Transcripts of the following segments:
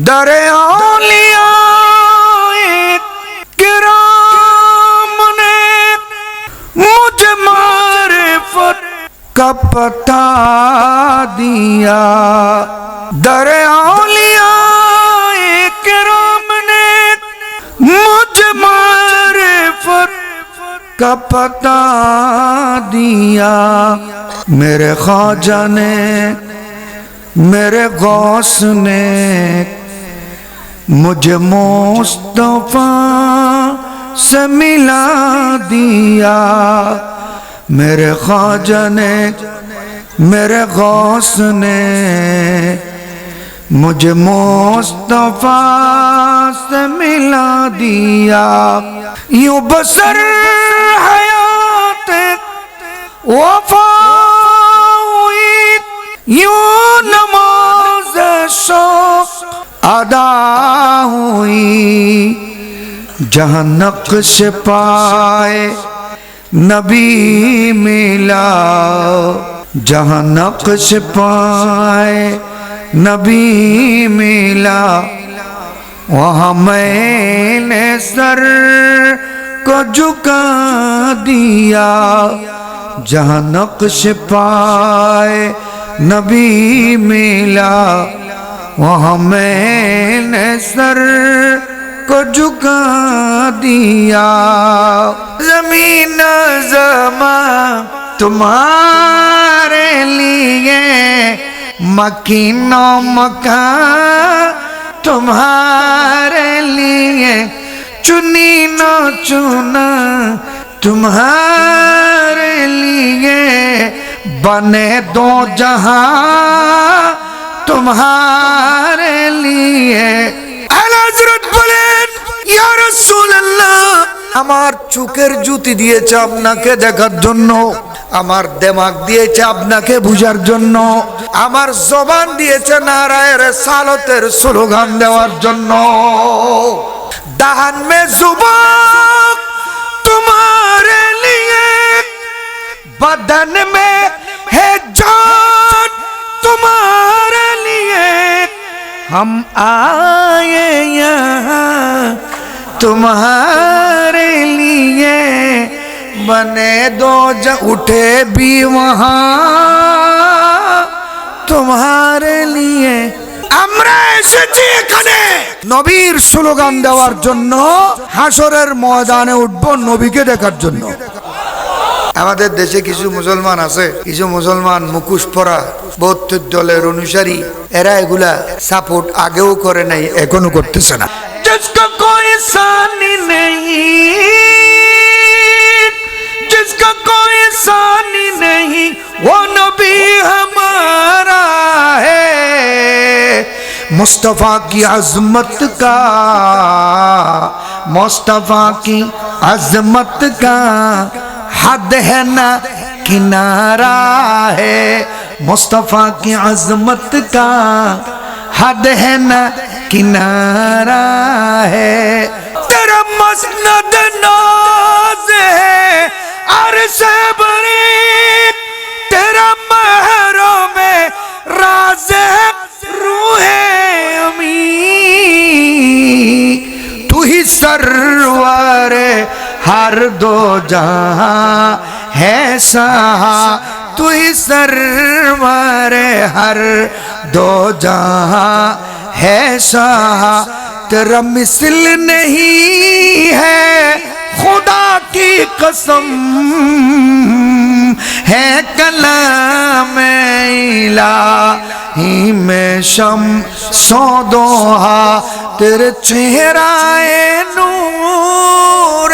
दरे औलिया किराम ने मुझे मारिफत का पता दिया। दरे औलिया किराम ने मुझे मारिफत का पता दिया। मेरे ख्वाजा ने मेरे गौस ने मुझे मुस्तफा से मिला दिया। मेरे ख्वाजा ने मेरे गौस ने मुझे मुस्तफा से मिला दिया। यूं बसर हयात वफा हुई, यूं नमाज शौक अदा हुई। जहाँ नक्श पाए नबी मिला, जहाँ नक्श पाए नबी मिला, वहाँ मैंने सर को झुका दिया। जहाँ नक्श पाए नबी मिला, वहाँ मैंने सर को झुका दिया। ज़मीन ज़मां तुम्हारे लिए, मकीनो मकान तुम्हारे लिए, चुनी न चुना तुम्हारे लिए, बने दो जहां तुम्हारे लिए। आला हज़रत बोलेন ইয়া রাসূলুল্লাহ, আমার চোখের জ্যোতি দিয়েছে আপনাকে দেখার জন্য, আমার দিমাগ দিয়েছে আপনাকে বুঝার জন্য, আমার জবান দিয়েছে নারায়ে রিসালাতের স্লোগান দেওয়ার জন্য। দাহান মে जुबान तुम्हारे लिए, बदन में है जान तुम्हारे लिए, हम आए यहाँ तुम्हारे लिए, बने दो उठे भी वहाँ तुम्हारे लिए। আমরা এসেছি এখানে নবীর স্লোগান দেওয়ার জন্য, হাসরের ময়দানে উঠব নবীকে দেখার জন্য। আমাদের দেশে কিছু মুসলমান আছে, কিছু মুসলমান মুখোশ পরা 72 দলের অনুসারী, এরা এগুলা সাপোর্ট আগেও করে নাই, এখনো করতেছে না। जिसका कोई सानी नहीं, जिसका कोई सानी नहीं, वो नबी हमारा है। मुस्तफा की अजमत का, मुस्तफा की अजमत का हद है ना किनारा है। मुस्तफा की अजमत का हद है ना किनारा है। तेरा मसनद नाज है अर्श बरी, तेरा महरों में राज है रूहे अमी। तू ही सरवर हर दो जहां है सहा, तू ही सरवर हर दो जहां है सहा। तेरा मिसल नहीं है खुदा की कसम, है कलाम इलाही में शम्सो दोहा। तेरे चेहराए नूर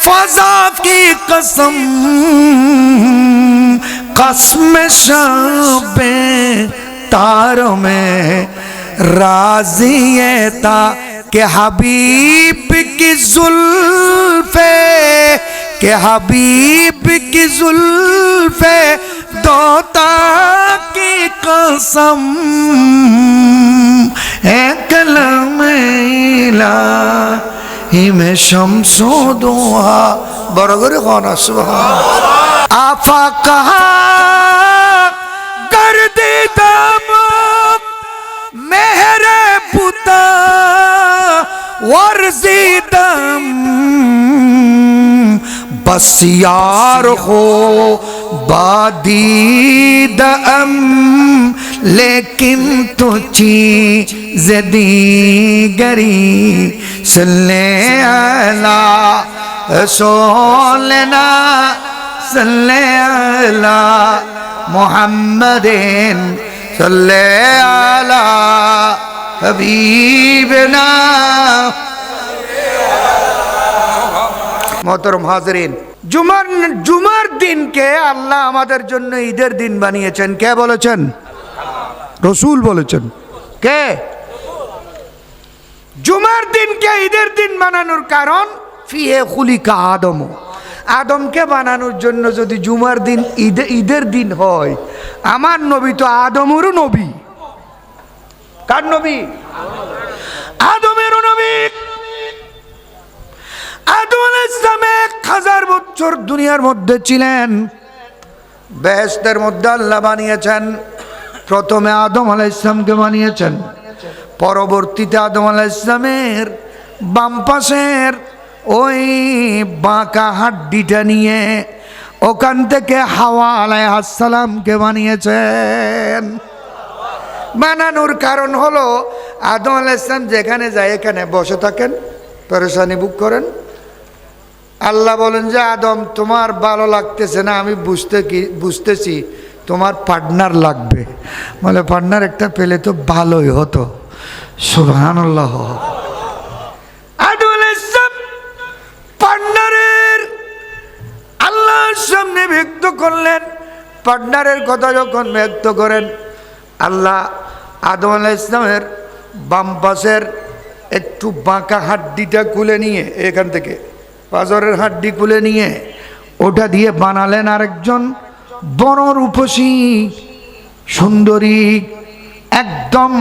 फज़ा की कसम, कसम शबे तारों में राज़िए ता के हबीब की जुल्फ़े, के हबीब की जुल्फ़े दोता की कसम, है कलाम इलाही में शम्सो दोहा। बरगरे खाना सुभान आफा कहा गर्दी दाम मेरे पुता सियार हो बादीद लेकिन तो चीज़ दीगरी सल्ले अला रसूलना सल्ले अला मुहम्मदिन सल्ले अला हबीबना। मोहतरम हाज़रीन, जुमार दिन के আল্লাহ আমাদের জন্য ঈদের দিন বানিয়েছেন। কে বলেছেন? রসুল বলেছেন। কে? জুমার দিনকে ঈদের দিন বানানোর কারণ ফিহে খুলিকা আদম, আদমকে বানানোর জন্য যদি জুমার দিন ঈদের দিন হয়, আমার নবী তো আদমেরও নবী। কার নবী? আদমেরও নবী। আদম আলাইহিস সালাম 1000 বছর দুনিয়ার মধ্যে ছিলেন। বেহেশতের মধ্যে আল্লাহ বানিয়েছেন। প্রথমে আদম আলাইহিস সালামকে বানিয়েছেন, পরবর্তীতে আদম আলাইহিস সালামের বাম পাশের ওই বাঁকা হাড্ডিটা নিয়ে ওখান থেকে হাওয়া আলাইহিস সালামকে বানিয়েছেন। বানানোর কারণ হলো আদম আলাইহিস সালাম যেখানে যায় এখানে বসে থাকেন, পেরেশানি ভোগ করেন। আল্লাহ বলেন যে আদম তোমার ভালো লাগতেছে না, আমি বুঝতেছি তোমার পার্টনার লাগবে। বলে পার্টনার একটা পেলে তো ভালোই হতো। সুবহানাল্লাহ। আদম আলাইহিস সালাম পার্টনারের আল্লাহর সামনে ব্যক্ত করলেন। পার্টনারের কথা যখন ব্যক্ত করেন, আল্লাহ আদম আলাইহিস সালামের বাম পাশের একটু বাঁকা হাড্ডিটা খুলে নিয়ে, এখান থেকে পাঁজরের হাড্ডি খুলে নিয়ে ওটা দিয়ে বানালেন আরেকজন বড় রূপসী সুন্দরী, একদম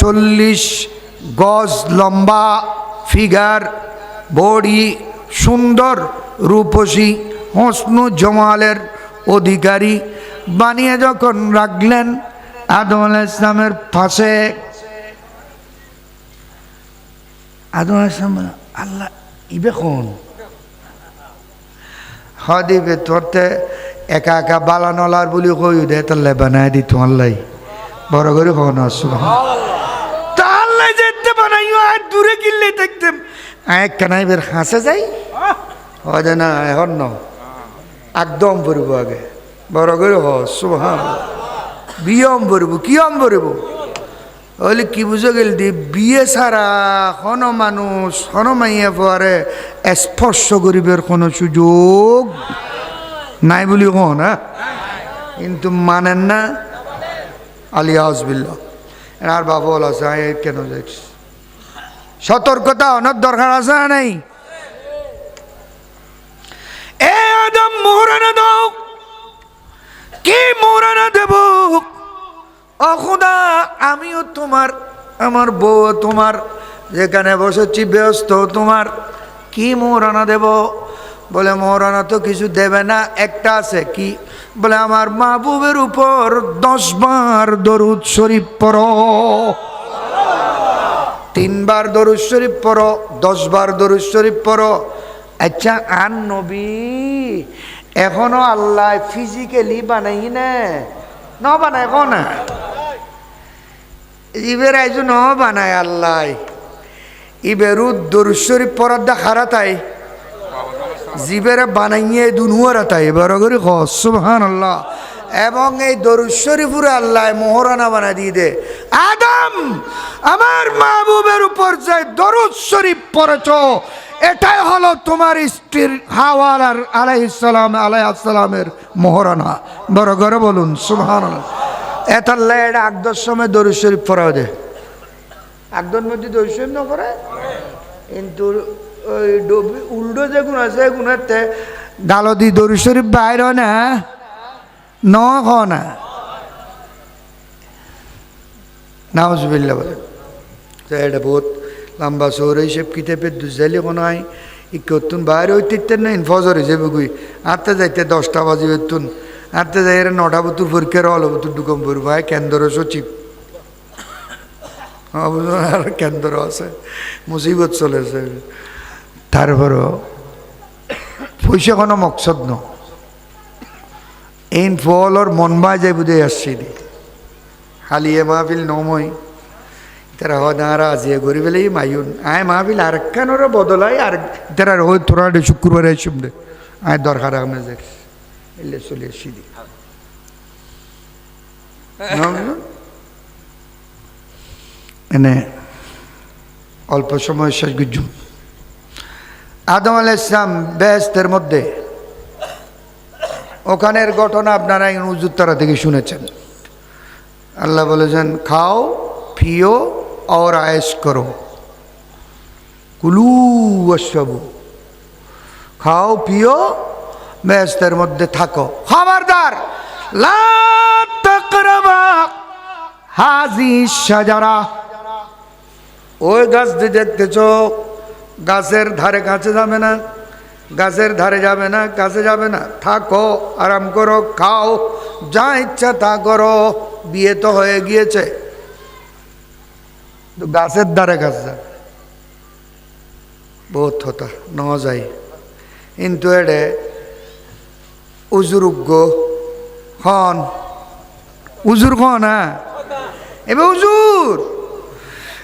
40 গজ লম্বা ফিগার, বডি, সুন্দর রূপসী হোসনু জমালের অধিকারী বানিয়ে যখন রাখলেন আদম আলাইহিস সালামের পাশে, আদম আলাইহিস সালাম আল্লাহ ইবে কোন হদিবে তোরতে একা একা বালানলার বলি কই দে তাহলে বানায় দিত আল্লাহ বড় করে কোন সুবহানাল্লাহ। তা আল্লাহ যেতে বানাইও আর দূরে গিললে দেখতেম এক কানাইবের হাসে যাই হয় না, এখন ন একদম পড়ব আগে বড় করে হ সুবহানাল্লাহ। বিয়ম পড়ব কিয়ম পড়ব হলে কি বুঝে গেল দি বিয়ে ছাড়া কোনো মানুষ কোনো মাইয়া পরে স্পর্শ করিবার কোনো সুযোগ নাই বলি কো না, কিন্তু মানেন না। আলিয়াজ বিল্লাহ। আর বাবা বল আছে কেন যাইছ, সতর্কতা অনেক দরকার আছে না নাই? এ আদম মোহরানা দাও। কি মোহরানা দেব? ও খোদা, আমিও তোমার, আমার বউ তোমার, যেখানে বসেছি ব্যস্ত, তোমার কি মোহরানা দেব? বলে মোহরানা তো কিছু দেবে না, একটা আছে। কি? বলে আমার মাহবুবের উপর 10 বার দরুদ শরীফ পড়ো। 3 বার দরুদ শরীফ পড়ো, 10 বার দরুদ শরীফ পড়ো। আচ্ছা, আর নবী এখনো আল্লাহ ফিজিক্যালি বানাই না বানায় কো না, ইবের আইজু ন বানায় আল্লাহ। ইবেরু দরুদ শরীফ পড়ার দা খারা তাই জিবের বানাইয়ে দুনুয়ারা তাই এবার করে খ সুবহানাল্লাহ। এবং এই দরুদ শরীফুরে আল্লাহ মোহরানা বানাই দিয়ে দে, আদম আমার মাহবুবের উপর যে দরুদ শরীফ পড়েছ এটাই হলো তোমার স্ত্রীর হাওয়া আলাইহিস সালামের মোহরানা। বড় করে বলুন সুবহানাল্লাহ। এতাল্লাহ এটা আকদর সময় দরুদ শরীফ পড়া দে, আকদর মধ্যে দরুদ শরীফ না পড়ে, কিন্তু ওই উল্টো যে গুণ আছে গুণেতে গালো দি দরুদ শরীফ বাইর না না নাউজুবিল্লাহ বলে। তো এটা বহুত লম্বা সৌর হিসেব কিতাবে দুজালি কোনো হয় ইকতুন বাইরে হইতেন না ফজর হিসেবে গুই আটতে যাইতে 10টা বাজিবে তুন আটতে যাই 9টা বুতুর পরীক্ষার হল বুতুর ডুকম পড়ব হয় কেন্দ্র সচিব আর কেন্দ্র আছে মুসিবত চলেছে। তারপরও পয়সা কোনো মকসদ ন এই ফলর মন বাই যাই বুঝে আসছি দি হালিয়ে মাহফিল নময় তারা হদারা যে গরিবেলে মায়ুন আয় মাহফিল আর কেনর বদলাই আর তারা রোজ তোরা শুক্রবারে শুনবে আয় দরকার আমি যে এলে চলে আসছি দি এনে অল্প সময় শেষ গুজু আদম আলাইহিস সালাম বেহেশতের মধ্যে ওখানের ঘটনা আপনারা হুজুর তারা থেকে শুনেছেন আল্লাহ বলেছেন খাও পিও और ऐश करो কুলু ওয়াশরাবু খাও পিও বেহেশতের মধ্যে থাকো খবরদার লা তাকরাবা হাযি শাজারা ওই গাছ দেখতেছো গাছের ধারে কাছে যাবে না গাছের ধারে যাবে না কাছে যাবে না থাকো আরাম করো খাও যা ইচ্ছা তা করো বিয়ে তো হয়ে গিয়েছে তো গাছের ধারে কাছে যাবে বহুত হতা ন যায় কিন্তু এডে উজুরুগ্য খন উজুর খন হ্যাঁ এবার উজুর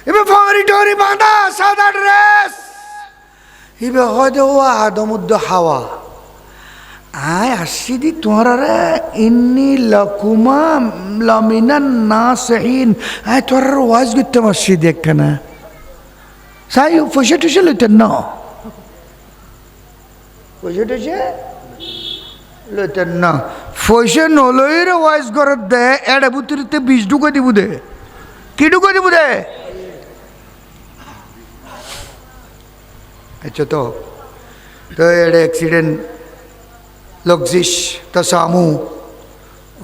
এবার ফাঁড়ি টরি বাঁধা সাদা ড্রেস এবার হয়তো ও আদমুদ্দ হাওয়া আয় আসছি দি তোরা ইন্নি লকুমা লমিনান নাসিহিন আয় তোরা ওয়াজ করতে আসছি দেখ না সাই পয়সা টুসে লইতেন না পয়সা টুসে লইতেন না পয়সা নলইর ওয়াজ করে দে এড়ে বুতিরিতে 20 ঢুকে দিব দে কি ঢুকে দিব দে আচ্ছা তো এড়ে অ্যাক্সিডেন্ট লগজিস তা সামু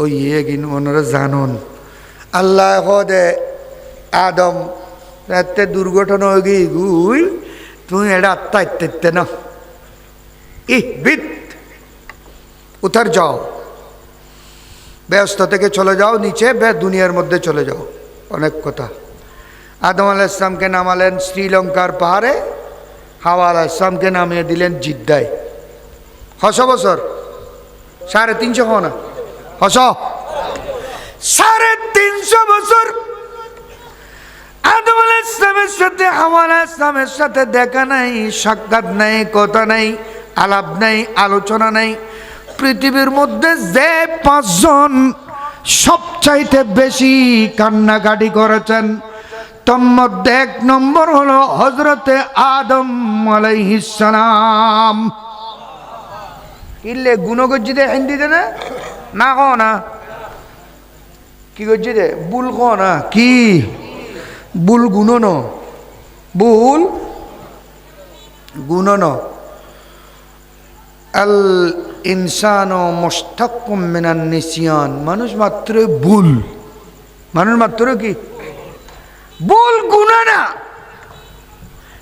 ওই ইয়ে গিন ওনারা জানুন আল্লাহ হদে আদম রাতে দুর্ঘটনা হয়ে গিয়ে গুই তুই এটা আত্মা ইত্যাতে না বিত উতার যাও ব্যস্ত থেকে চলে যাও নিচে দুনিয়ার মধ্যে চলে যাও অনেক কথা আদম আলাইহিস সালামকে নামালেন শ্রীলঙ্কার পাহাড়ে হাওয়া আলাইহিস সালামকে নামিয়ে দিলেন জিদ্দায় 100 বছর 350 হো না 350 বছর আদম আলাইহিস সালামের সাথে হাওয়া আলাইহিস সালামের সাথে দেখা নাই সাক্ষাৎ নাই কথা নাই আলাপ নাই আলোচনা নাই পৃথিবীর মধ্যে যে 5 জন সবচাইতে বেশি কান্নাকাটি করেছেন তার মধ্যে 1 নম্বর হলো হযরতে আদম আলাইহিস সালাম কিলে গুণ গজ্জিতে হিন্দিতে না না কো না কি গজ্জিতে বুল কো না কি বুল গুণন বুল গুণন আল ইনসানো মুশতাক্কুম মিনান নিসিয়ান মানুষ মাত্র ভুল মানুষ মাত্র কি ভুল গুণা না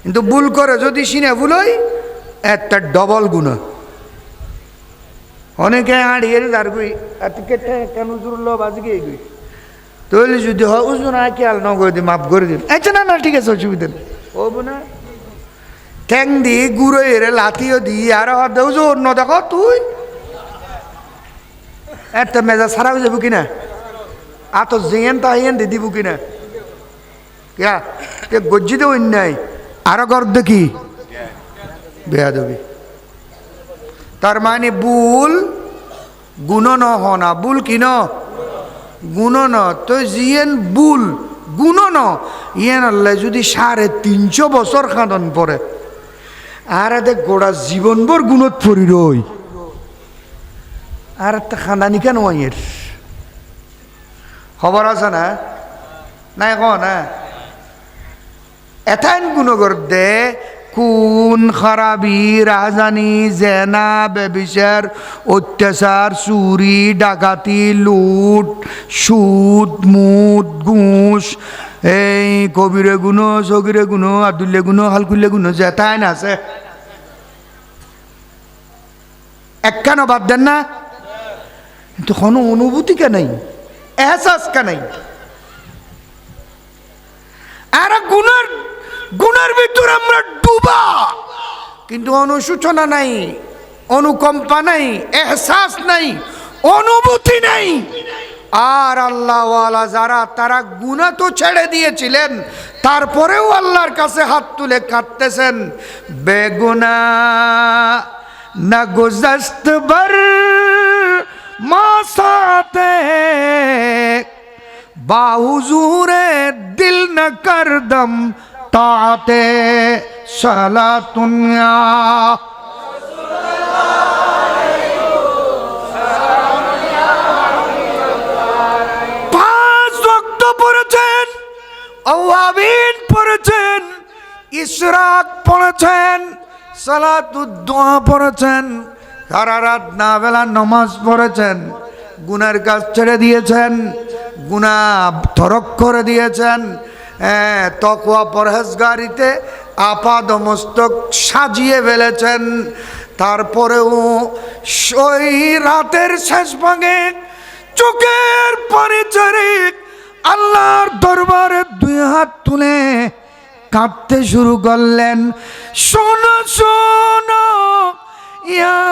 কিন্তু ভুল করে যদি সিনে ভুল হয় একটা ডবল গুণা অনেকে আড়িয়ে দাঁড় গই কেন জুড়ল বাজি গিয়ে গই তাহলে যদি হয় উজু না খেয়াল ন করে দিই মাফ করে দিন আচ্ছা না না ঠিক আছে অসুবিধা নেই ও না ঠ্যাং দি গুঁড়ো এরে লাথিও দি আর দেউজ অন্য দেখো তুই একটা মেজা সারা হয়ে যাবো কিনা আত জেন তাহিয়েন দি দিব কিনা ইয়া গজ্জিতে অন্যায় আরো গর দেখি বেয়া দেবি তার মানে বুল গুণ ন হনা বুল কি ন গুণ ন তো জিয়েন বুল গুণ ন ইয়েন আল্লাহ যদি 350 বছর খাদন পরে আর এতে গোড়া জীবনভর গুণত পড়ি রই আর একটা খান্দানি কেন এর খবর আছে না নাই ক না এথাইন গুণগর দে খুন খারাপি রাজধানী জেনা ব্যভিচার অত্যাচার চুরি ডাকাতি লুট সুদ মুদ ঘুষ এই কবিরে গুণ সগিরে গুণ আদুল্লে গুণ হালকুল্লে গুণ যেতাই না আছে একখানো বাদ দেন না কিন্তু কোনো অনুভূতি কে নাই এহসাস কে নাই আর গুণের ভিতর আমরা ডুবা কিন্তু অনুশোচনা নাই অনুকম্পা নেই, এহসাস নেই, অনুভূতি নেই। আর আল্লাহওয়ালা যারা, তারা গুনাহ তো ছেড়ে দিয়েছিলেন, তারপরেও আল্লাহর কাছে হাত তুলে কাঁদতেছেন, বেগুনাহ না গুজশত বার মাসাতে বাহুজুরে দিল ন করদম তাতে সালাতুন্য়া। পড়েছেন, আওয়াবিন পড়েছেন, ইশরাক পড়েছেন, সালাতুদ দোয়া পড়েছেন, সারা রাত না বেলা নামাজ পড়েছেন, গুনার কাজ ছেড়ে দিয়েছেন, গুনাহ তরক করে দিয়েছেন, তাকওয়া পরহেজগারিতে আপাদ মস্তক সাজিয়ে ফেলেছেন। তারপরেও ওই রাতের শেষ ভাগে চোখের পানি ছেড়ে আল্লাহর দরবারে দুই হাত তুলে কাঁদতে শুরু করলেন, শোনো শোনো ইয়া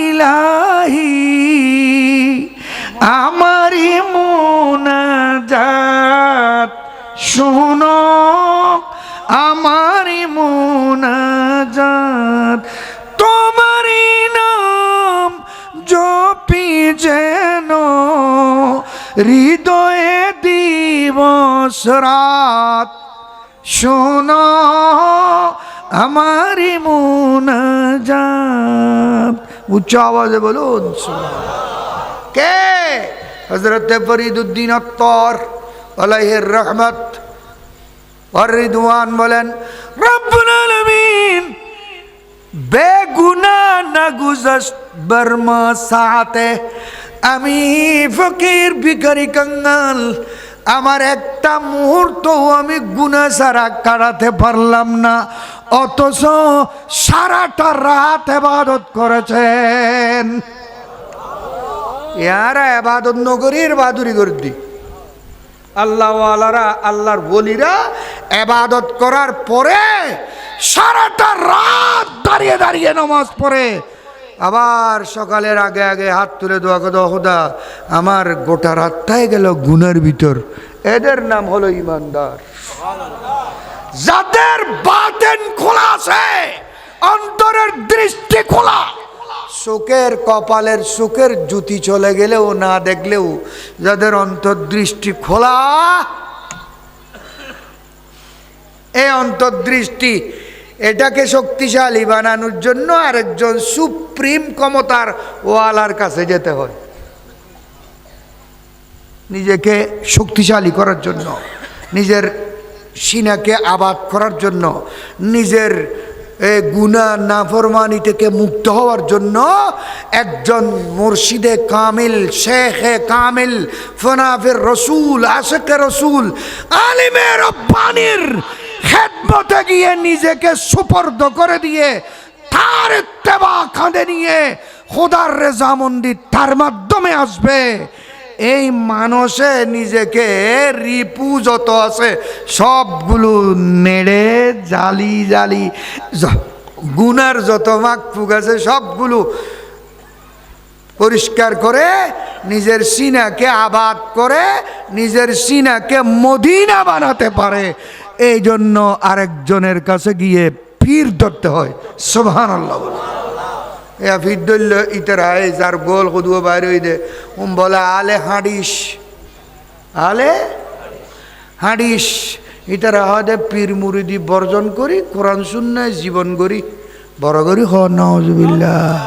ইলাহি, আমারি মুনাজাত শোনো, আমারি মুনাজাত, তোমারি নাম জপি যেন হৃদয়ে দিবস রাত, শোনো আমারি মুনাজাত। উচ্চ আওয়াজে বলুন কে? হযরত ফরিদউদ্দিন আত্তার আলাইহির রহমত ওয়ার রিদওয়ান বলেন, রব্বুল আলামিন বেগুনাহ না গুজশত বর্মা সাতে, আমি ফকির ভিখারি কাঙ্গাল, আমার একটা মুহূর্ত আমি গুনাহ ছাড়া কাটাতে পারলাম না, অথচ সারাটা রাত ইবাদত করেছেন। ইয়ারা ইবাদত নগরীর বাদুরি গর্দি, আল্লাহওয়ালারা, আল্লাহর ওলিরা ইবাদত করার পরে সারাটা রাত দাঁড়িয়ে দাঁড়িয়ে নামাজ পড়ে, আবার সকালের আগে আগে হাত তুলে দোয়া করে, খোদা আমার গোটা রাতটাই গেল গুনার ভিতর। এদের নাম হলো ইমানদার, যাদের বাতেন খোলা আছে, অন্তরের দৃষ্টি খোলা। চোখের কপালের চোখের জুতি চলে গেলেও না দেখলেও যাদের অন্তর্দৃষ্টি খোলা, এই অন্তর্দৃষ্টি এটাকে শক্তিশালী বানানোর জন্য আরেকজন সুপ্রিম ক্ষমতার ওয়ালার কাছে যেতে হয়, নিজেকে শক্তিশালী করার জন্য, নিজের সিনাকে আবাদ করার জন্য, নিজের গুনাহ নাফরমানি থেকে মুক্ত হওয়ার জন্য একজন মুর্শিদে কামিল, শেখে কামিল, ফনাফির রসুল, আশিকে রসুল, আলিমে রব্বানির খেদমতে গিয়ে নিজেকে সুপর্দ করে দিয়ে তার ইত্তেবা কাঁধে নিয়ে খোদার রেজামন্দি তার মাধ্যমে আসবে। এই মানুষে নিজেকে রিপু যত আছে সবগুলো নেড়ে জালি জালি, গুনার যত মাকফুক আছে সবগুলো পরিষ্কার করে নিজের সিনাকে আবাদ করে নিজের সিনাকে মদিনা বানাতে পারে। এই জন্য আরেকজনের কাছে গিয়ে পীর ধরতে হয়। সুবহানাল্লাহ। ফির ধরল ইতারা যার গোল কদুয়া বাইরে হই দে বলে আলে হাঁডিস, আলে হাঁডিস। ইতারা হয় পীর মুরিদি বর্জন করি, কোরআন সুন্নাহ জীবন করি, বড় করি হ নাউজুবিল্লাহ।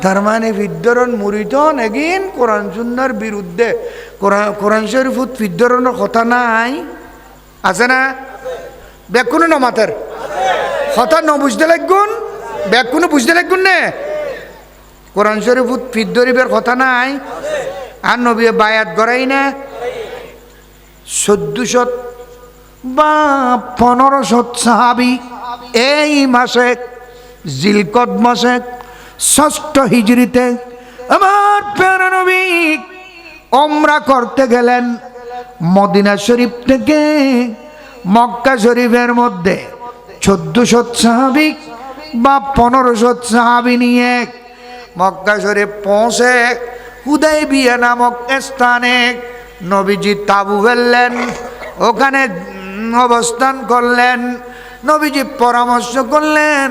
তার মানে ফিদ্দরন মুরিদন এগিন কোরআন সুন্নাহর বিরুদ্ধে। কোরআন শরীফত ফিদ্দরনের কথা নাই, আছে না? ব্যাকুনো না মাথার কথা ন বুঝতে লাগুন, ব্যাকুনো বুঝতে লাগুন নে। কোরআন শরীফত ফিদ্দরিবের কথা নাই, আর নবী বায়াত গড়াই না 1400 বা 1500 সাহাবি এই মাসে জিলকদ মাসে 6ষ্ঠ হিজরিতে আমার প্যারা নবী ওমরা করতে গেলেন। মদিনা শরীফ থেকে মক্কা শরীফের মধ্যে 1400 সাহাবি বা 1500 সাহাবি নিয়ে মক্কা শরীফ পৌঁছে হুদাইবিয়া নামক স্থানে নবীজি তাবু ফেললেন, ওখানে অবস্থান করলেন। নবীজি পরামর্শ করলেন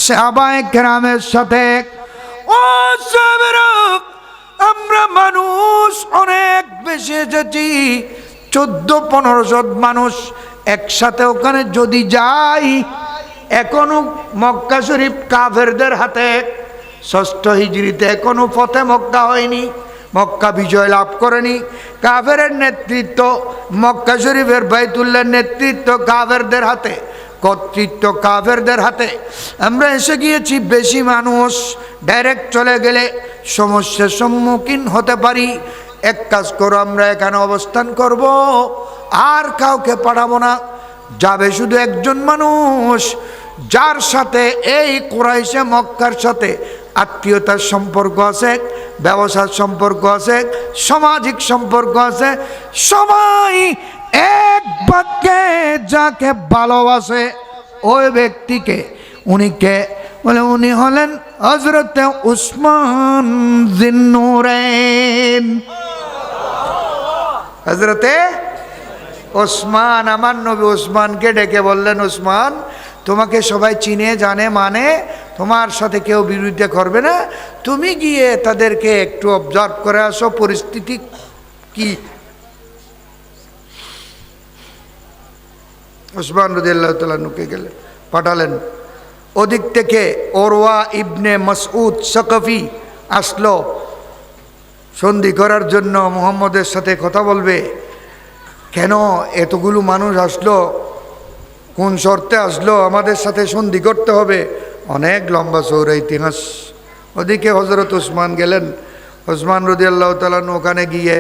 সাহাবায়ে কেরামের সাথে, ও সাহাবারা, আমরা মানুষ অনেক বেশি এসেছি, 1400-1500 মানুষ একসাথে ওখানে যদি যাই, এখনো মক্কা শরীফ কাফেরদের হাতে, 6ষ্ঠ হিজরিতে এখনো ফতে মক্কা হয়নি, মক্কা বিজয় লাভ করেনি। কাফেরের নেতৃত্ব, মক্কা শরীফের বাইতুল্লাহর নেতৃত্ব কাফেরদের হাতে, কর্তৃত্ব কাফেরদের হাতে। আমরা এসে গিয়েছি বেশি মানুষ, ডাইরেক্ট চলে গেলে সমস্যার সম্মুখীন হতে পারি। এক কাজ করো, আমরা এখানে অবস্থান করব, আর কাউকে পাঠাবো না, যাবে শুধু একজন মানুষ, যার সাথে এই কুরাইশে মক্কার সাথে আত্মীয়তার সম্পর্ক আছে, ব্যবসার সম্পর্ক আছে, সামাজিক সম্পর্ক আছে। সবাই এক বাক্যে যাকে ভালোবাসে ওই ব্যক্তিকে, উনিকে বলে, উনি হলেন হযরতে উসমান যিন্নুরাইন। হযরতে ওসমান, আমার নবী ওসমানকে ডেকে বললেন, ওসমান, তোমাকে সবাই চিনে জানে, মানে তোমার সাথে কেউ বিরোধিতা করবে না, তুমি গিয়ে তাদেরকে একটু অবজার্ভ করে আসো, পরিস্থিতি কি। ওসমান রাদিয়াল্লাহু তাআলা নুকে গেলেন, পাঠালেন। ওদিক থেকে ওরওয়া ইবনে মাসউদ সাকাফি আসলো সন্ধি করার জন্য, মুহাম্মদের সাথে কথা বলবে। কেন এতগুলো মানুষ আসলো, কোন শর্তে আসলো, আমাদের সাথে সন্ধি করতে হবে, অনেক লম্বা চৌড়া ইতিহাস। ওদিকে হযরত উসমান গেলেন। ওসমান রাদিয়াল্লাহু তাআলা ওখানে গিয়ে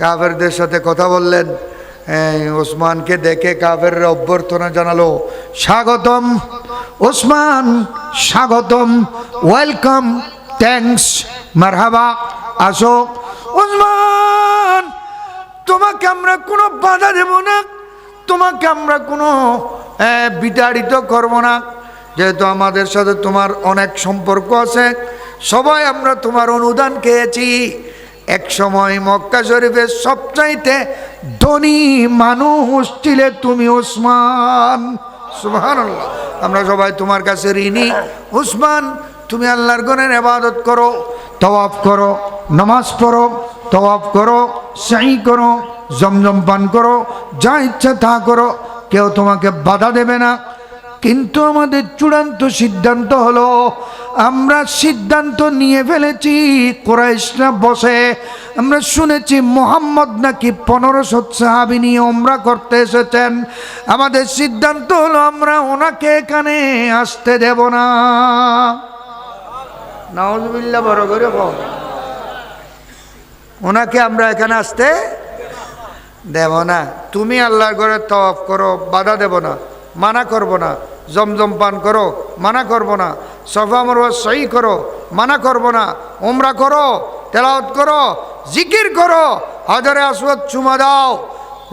কাফেরদের সাথে কথা বললেন। ওসমানকে দেখে কাফেররা অভ্যর্থনা জানালো, স্বাগতম ওসমান, স্বাগতম, ওয়েলকাম, থ্যাঙ্কস, মারহাবা, আসো। ওসমান, তোমাকে আমরা কোনো বাধা দেব না, তোমাকে আমরা কোনো বিতাড়িত করব না, যেহেতু আমাদের সাথে তোমার অনেক সম্পর্ক আছে, সবাই আমরা তোমার অনুদান খেয়েছি। এক সময় মক্কা শরীফের সবচাইতে ধনী মানুষ ছিলে তুমি ওসমান, সুবহানাল্লাহ। আমরা সবাই তোমার কাছে ঋণী। ওসমান, তুমি আল্লাহর ঘরের ইবাদত করো, তাওয়াফ করো, নামাজ পড়ো, তাওয়াফ করো, সাই করো, জমজম পান করো, যা ইচ্ছা তা করো, কেউ তোমাকে বাধা দেবে না। কিন্তু আমাদের চূড়ান্ত সিদ্ধান্ত হলো, আমরা সিদ্ধান্ত নিয়ে ফেলেছি, কুরাইশরা বসে, আমরা শুনেছি মুহাম্মদ নাকি 1500 সাহাবী নিয়ে উমরা করতে এসেছেন। আমাদের সিদ্ধান্ত হলো, আমরা ওনাকে এখানে আসতে দেব না। নাউজুবিল্লাহ, বড় করে বল, ওনাকে আমরা এখানে আসতে দেব না। তুমি আল্লাহর ঘরে তাওয়াফ করো, বাধা দেব না, মানা করব না। জমজম পান করো, মানা করব না। সফা মারওয়া সই করো, মানা করব না। উমরা করো, তেলাওয়াত করো, জিকির করো, হাজারে আসওয়াদ চুমা দাও,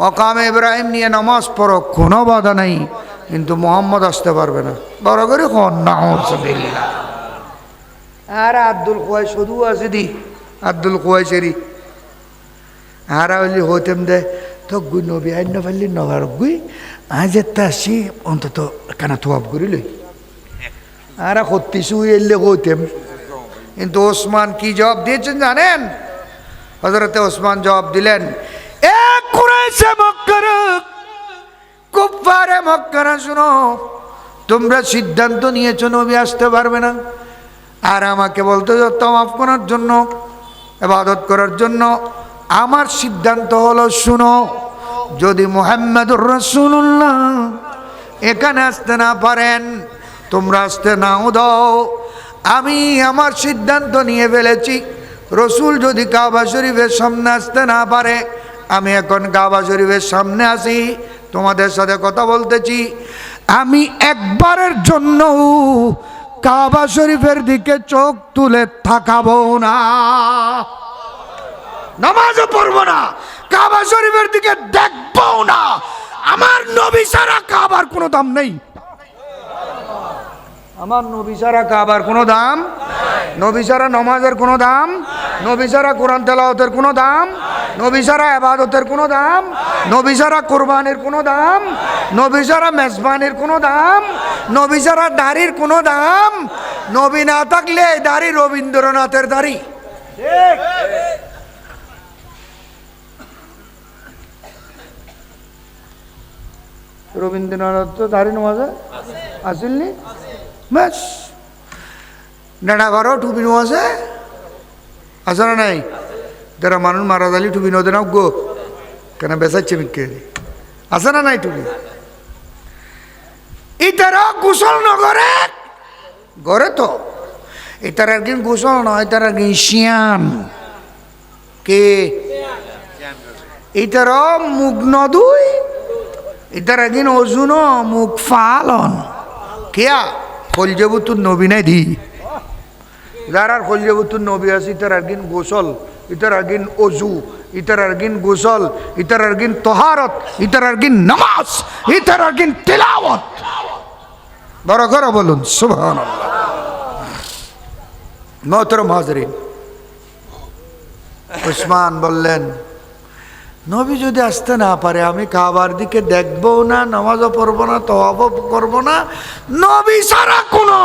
মাকামে ইব্রাহিম নিয়ে নামাজ পড়ো, কোনো বাধা নাই। কিন্তু মুহাম্মদ আসতে পারবে না। বড় করে কোন নাউজুবিল্লাহ। আর আব্দুল কুয়াই শুধু আছে দি, আব্দুল কুয়াইশেরি হারা হইলি হইতেম দে তো গুই নবী আইন ফেললি নবার গুই আজ আসি অন্তত কানা তোয়াব করি লই আর হত্তিসু এলে হইতেম। কিন্তু ওসমান কি জবাব দিয়েছেন জানেন? হযরতে ওসমান জবাব দিলেন, এ কুরাইশে মক্কার কুফারে মক্কার, শুনো, তোমরা সিদ্ধান্ত নিয়েছো নবী আসতে পারবে না, আর আমাকে বলতে তাওয়াফ করার জন্য, ইবাদত করার জন্য। আমার সিদ্ধান্ত হলো, শুনো, যদি মুহাম্মদুর রাসূলুল্লাহ এখানে আসতে না পারেন, তোমরা আসতে নাও দাও, আমি আমার সিদ্ধান্ত নিয়ে ফেলেছি। রসুল যদি কাবা শরীফের সামনে আসতে না পারে, আমি এখন কাবা শরীফের সামনে আসি, তোমাদের সাথে কথা বলতেছি। আমি একবারের জন্য কাবা শরীফের দিকে চোখ তুলে তাকাবো না, নামাজও পড়বো না, কাবা শরীফের দিকে দেখবো না। আমার নবী ছাড়া কাবার কোনো দাম নেই, আমার নবী ছাড়া কাবার কোনো দাম। নবী ছাড়া নামাজের কোনো দাম, নবী ছাড়া কোরআন তেলাওয়াতের কোনো দাম, নবী ছাড়া ইবাদতের কোনো দাম, নবী ছাড়া কুরবানির কোনো দাম, নবী ছাড়া মেজবানির কোনো দাম, নবী ছাড়া দাড়ির কোনো দাম। নবী না থাকলে এই দাড়ি রবীন্দ্রনাথের দাড়ি। রবীন্দ্রনাথ তো দাড়ি নামাজে আসেননি, ব্যাস নেড়া ঘরও টুপি আছে, আছে না নাই? যারা মানুষ মারা যালি টুপি নদে না গো, কেন বেসাচ্ছে বিকে, আছে না নাই টুপি? ইতারা গোসল নগরে ঘরে তো এটার একদিন গোসল নয়, তার একদিন শিয়ান কে এটার মুখ নদুই, এটার একদিন অজুন মুখ ফালন কেয়া খলজেবুতুর নবী নাই দি, যার খলজেবুতুর নবী আছে ইতার একদিন গোসল, ইতার একদিন অজু, ইতার একদিন গোসল, ইতার একদিন তহারত, ইতার একদিন নামাজ, ইতার একদিন তেলাওয়াত। বড় করে বলুন সুবহানাল্লাহ। মোহতরম হাজরিন, উসমান বললেন নবী যদি আসতে না পারে আমি কাবার দিকে দেখবো না, নামাজও পড়বো না, তওয়াফও করবো না, নবী ছাড়া কোনো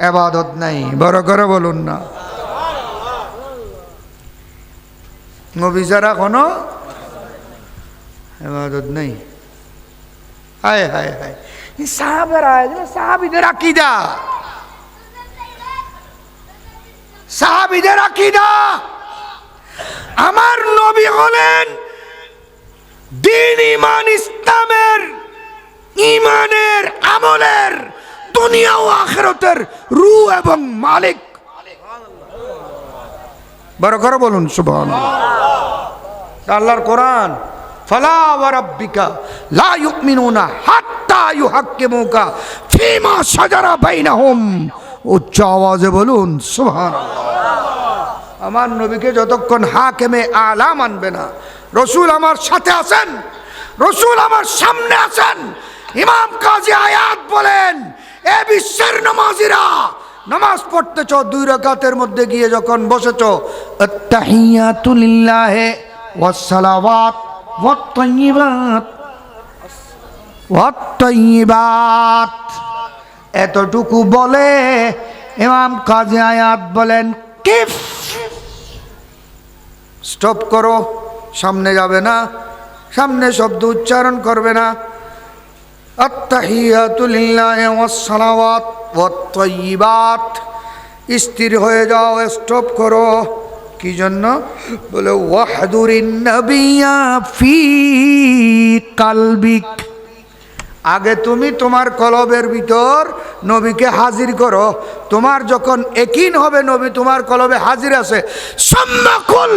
ইবাদত নাই। বড় করে বলুন না, নবী ছাড়া কোনো ইবাদত নেই। হায় হায় হায়, সাহাবেরা, সাহাবীদের আকীদা, সাহাবীদের আকীদা। আমার নবী হলেন দ্বীন ঈমান ইসলামের, ঈমানের, আমলের, দুনিয়া ও আখিরাতের রূহ এবং মালিক। বড় করে বলুন সুবহানাল্লাহ। আল্লাহর কোরআন, ফালা ওয়া রাব্বিকা লা ইউমিনুনা হাত্তা ইউহাক্কিমুকা ফীমা শাজারা বাইনাহুম। উচ্চ আওয়াজে বলুন সুবহানাল্লাহ। আমার নবীকে যতক্ষণ হাকেমে আলা মানবে না, রসুল আমার সাথে আছেন, রসুল আমার সামনে আছেন। ইমাম কাজী আয়াত বলেন, এ বিশ্বের নামাজিরা, নামাজ পড়তেছ, 2 রাকাতের মধ্যে গিয়ে যখন বসেছ, আত্তাহিয়াতু লিল্লাহি ওয়াস সালাওয়াত ওয়াত তাইয়্যিবাত ওয়াত তাইয়্যিবাত, এতটুকু বলে ইমাম কাজী আয়াত বলেন কিফ, স্টপ করো, সামনে যাবে না, সামনে শব্দ উচ্চারণ করবে না। আত্তাহিয়াতু লিল্লাহি ওয়াস সালাওয়াত ওয়াত তাইয়্যিবাত, স্থির হয়ে যাও, স্টপ করো। কি জন্য? বলে ওয়াহদুরিন নাবিয়্যা ফি কালবিক, আগে তুমি তোমার কলবের ভিতর নবীকে হাজির করো। তোমার যখন ইয়াকিন হবে নবী তোমার কলবে হাজির আছে, সাম্মাকুল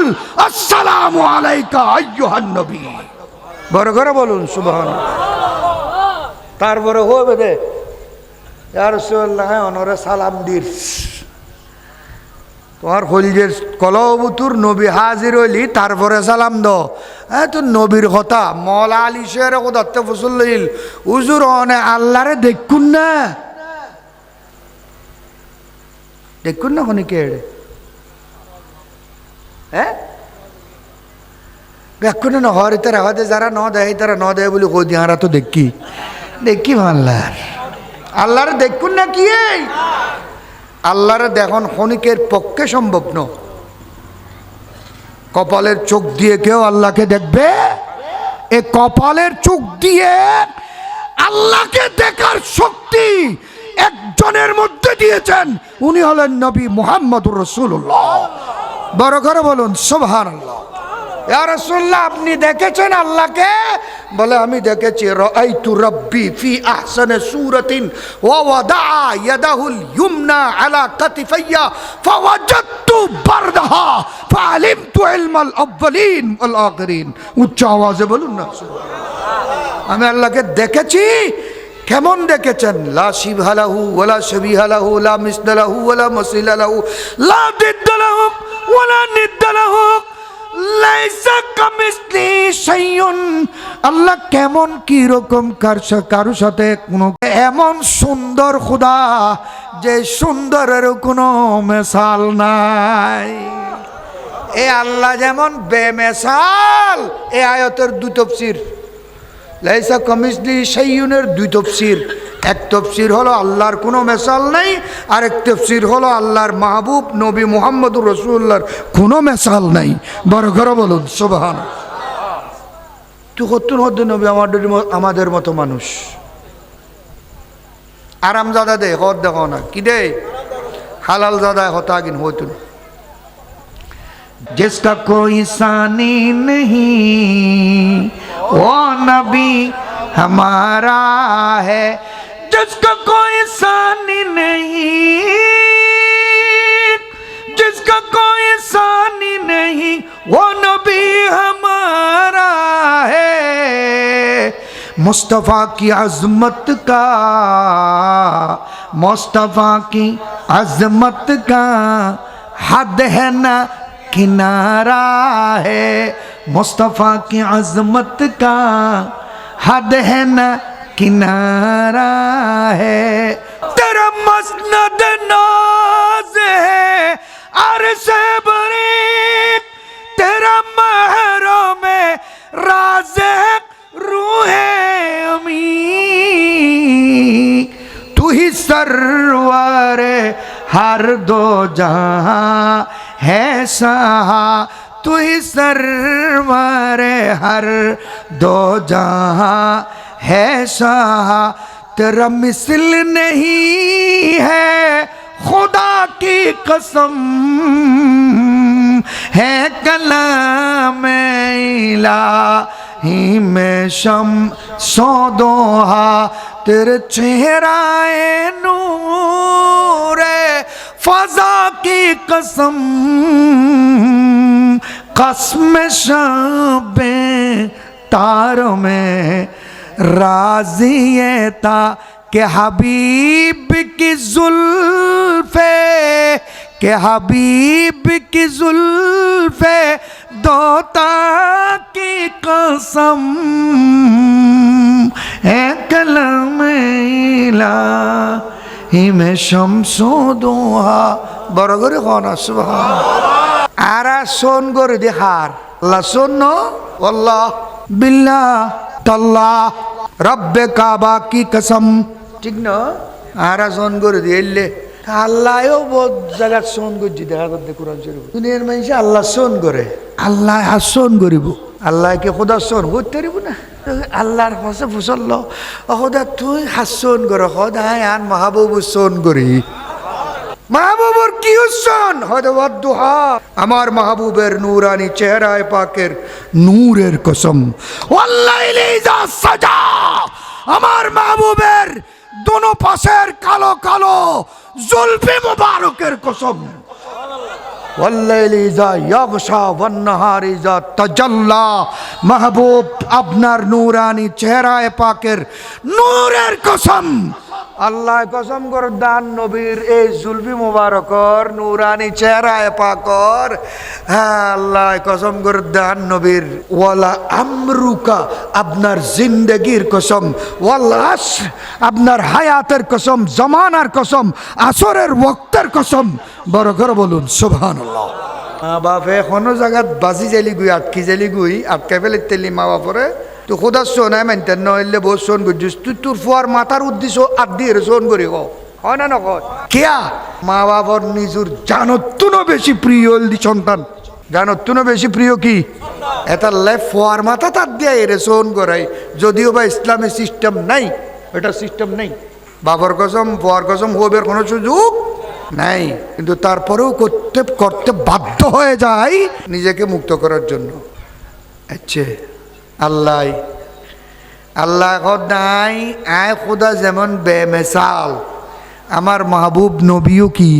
আসসালামু আলাইকা আইয়ুহান নবী। বড় করে বলুন সুবহানাল্লাহ। তারপরে হবে দে ইয়া রাসূলুল্লাহ ওনরে সালাম দিস, তোমার কলজের কলবুতুর নবী হাজির হইলি তারপরে সালাম দাও। তো নবীর কথা মওলা আলী শের কথা ফসল উজুর অনে আল্লাহরে দেখুন না, দেখুন না কোন কে, হ্যাঁ দেখুন না হরে তারা হতে যারা ন দেয় তারা ন দেয় বলে কই দিহারা তো দেখি দেখি আল্লাহর, আল্লাহরে দেখুন না কি আল্লাহরে দেখুন ক্ষণিকের পক্ষে সম্ভব ন। কপালের চোখ দিয়ে কেউ আল্লাহকে দেখবে? এ কপালের চোখ দিয়ে আল্লাহকে দেখার শক্তি একজনের মধ্যে দিয়েছেন, উনি হলেন নবী মুহাম্মদুর রাসূলুল্লাহ। বড় করে বলুন সুবহানাল্লাহ। ইয়া রাসূলুল্লাহ আপনি দেখেছেন আল্লাহকে? বলে আমি দেখেছি। রাআইতু রাব্বি ফি আহসানি সূরাতিন ওয়া ওয়াদাআ ইয়াদাহুল ইয়ুমনা আলা কাতিফাইয়া ফাওয়াজাদতু বারদাহা ফাআলিমতু ইলমাল আউয়ালিন ওয়াল আখিরিন। উচ্চ আওয়াজে বলুন না সুবহানাল্লাহ। আমি আল্লাহকে দেখেছি। কেমন দেখেছেন? লা শিবহা লাহু ওয়ালা শাবিহা লাহু লা মিসলা লাহু ওয়ালা মাসিলা লাহু লা দিদ্দা লাহু ওয়ালা নিদ্দা লাহু লাইসা কামিসলি শাইউন, আল্লাহ কেমন কি রকম কারো সাথে কোনো এমন সুন্দর খোদা যে সুন্দরের কোনো মিসাল নাই। এ আল্লাহ যেমন বেমিসাল, এই আয়াতের দুই তাফসীর, লাইসা কামিসলি শাইউনের দুই তাফসীর। এক তাফসীর হলো আল্লাহর কোনো মিসাল নাই, আর এক তাফসীর হলো আল্লাহর মাহবুব নবী মুহাম্মদুর রাসূলুল্লাহর কোনো মিসাল নাই। বড় করে বলুন সুবহানাল্লাহ। তুই কতক্ষণ হদ্দ নবী আমাদের মতো মানুষ আরামজাদা দে হদ দেখো না কি দে হালাল জাদা হতা কিন হইতো না। जिसका कोई सानी नहीं वो नबी हमारा है, जिसका कोई सानी नहीं, जिसका कोई सानी नहीं वो नबी हमारा है। मुस्तफ़ा की अज़मत का, मुस्तफ़ा की अज़मत का हद है ना किनारा है, मुस्तफ़ा की अज़मत का हद है ना किनारा है। तेरा मसनद नाज है अर्श बरीक, तेरा महरों में राज है रूहे अमी। तू ही सरवर हर दो जहां है सहा, तू ही सरवर हर दो जहां है सहा। तेरा मिसल नहीं है खुदा की कसम, है कलाम इलाही में शम्सो दोहा। तेरे चेहराए नूरे फजा की कसम, कसम शबे तारों में राज़िए था के हबीब की जुल्फे, के हबीब की जुल्फे दोता की कसम, है कलम इलाही में शम्सो दोहा। বড় করে খাওয়ানো সুবহানাল্লাহ। আরা শোন করে দেখার আল্লাহ শোন আল্লাহ বিল্লাহ তাল্লাহ রব্বে কাবা কি কসম, ঠিক না? আরা শোন করে দিলে আল্লাহও বহুত জায়গা শোন করছি দেখা করতে কোরআন শরীফ। দুনিয়ার মানুষ আল্লাহ শোন করে, আল্লাহ হাসন করিব, আল্লাহকে খোদা শোন করতে পারিব না। আল্লাহর পাশে ফুসল খোদা তুই হাসন কর, খোদায় আন মাহবুব শোন করি। মাহবুবর কি হুসন হদওয়াদুহা, আমার মাহবুবের নূরানি চেহারায় পাকের নূরের কসম। ওয়াল্লাইলি ইযা সাজা, আমার মাহবুবের দোনো পাশের কালো কালো জুলফে মুবারকের কসম। ওয়াল্লাইলি ইযা ইয়াগশা ওয়ান নাহারি ইযা তাজাল্লা, মাহবুব আপনার নূরানি চেহারায় পাকের নূরের কসম। আল্লাহ কসম কর দান নবীর এই জুলফি মুবারকর নূরানি চেহারায় পাকর, হ্যাঁ আল্লাহ কসম কর দান নবীর। ওয়ালা আমরুকা, আপনার জিন্দেগির কসম। ওয়াল আসর, আপনার হায়াতের কসম, জমানার কসম, আসরের ওয়াক্তের কসম। বড় করে বলুন সুবহানাল্লাহ। মা বাপ এখনো জায়গাত বাজি জালি গুই আটকি জালি গুই আটকে ফেলে তেলি মা বাপরে তো খোদা শোনায় মানতেন নইলে বহু শোন করছিস তুই তোর ফুয়ার মাথার উদ্দেশ্য আর দিয়ে শোন করি হয় না নকয় কেয়া মা বাবার নিজুর জানতুনও বেশি প্রিয় হলদি সন্তান, জানতুনও বেশি প্রিয় কি এটা লাইফ ফুয়ার মাথা তার দিয়ে এরে শোন করাই। যদিও বা ইসলামী সিস্টেম নাই, এটা সিস্টেম নেই, বাবার কসম ফুয়ার কসম হবের কোনো সুযোগ নাই, কিন্তু তারপরেও করতে করতে বাধ্য হয়ে যায় নিজেকে মুক্ত করার জন্য। আচ্ছা আল্লাহ আল্লাহ নাই আয় খোদা যেমন বেমেসাল, আমার মাহবুব নবীও কি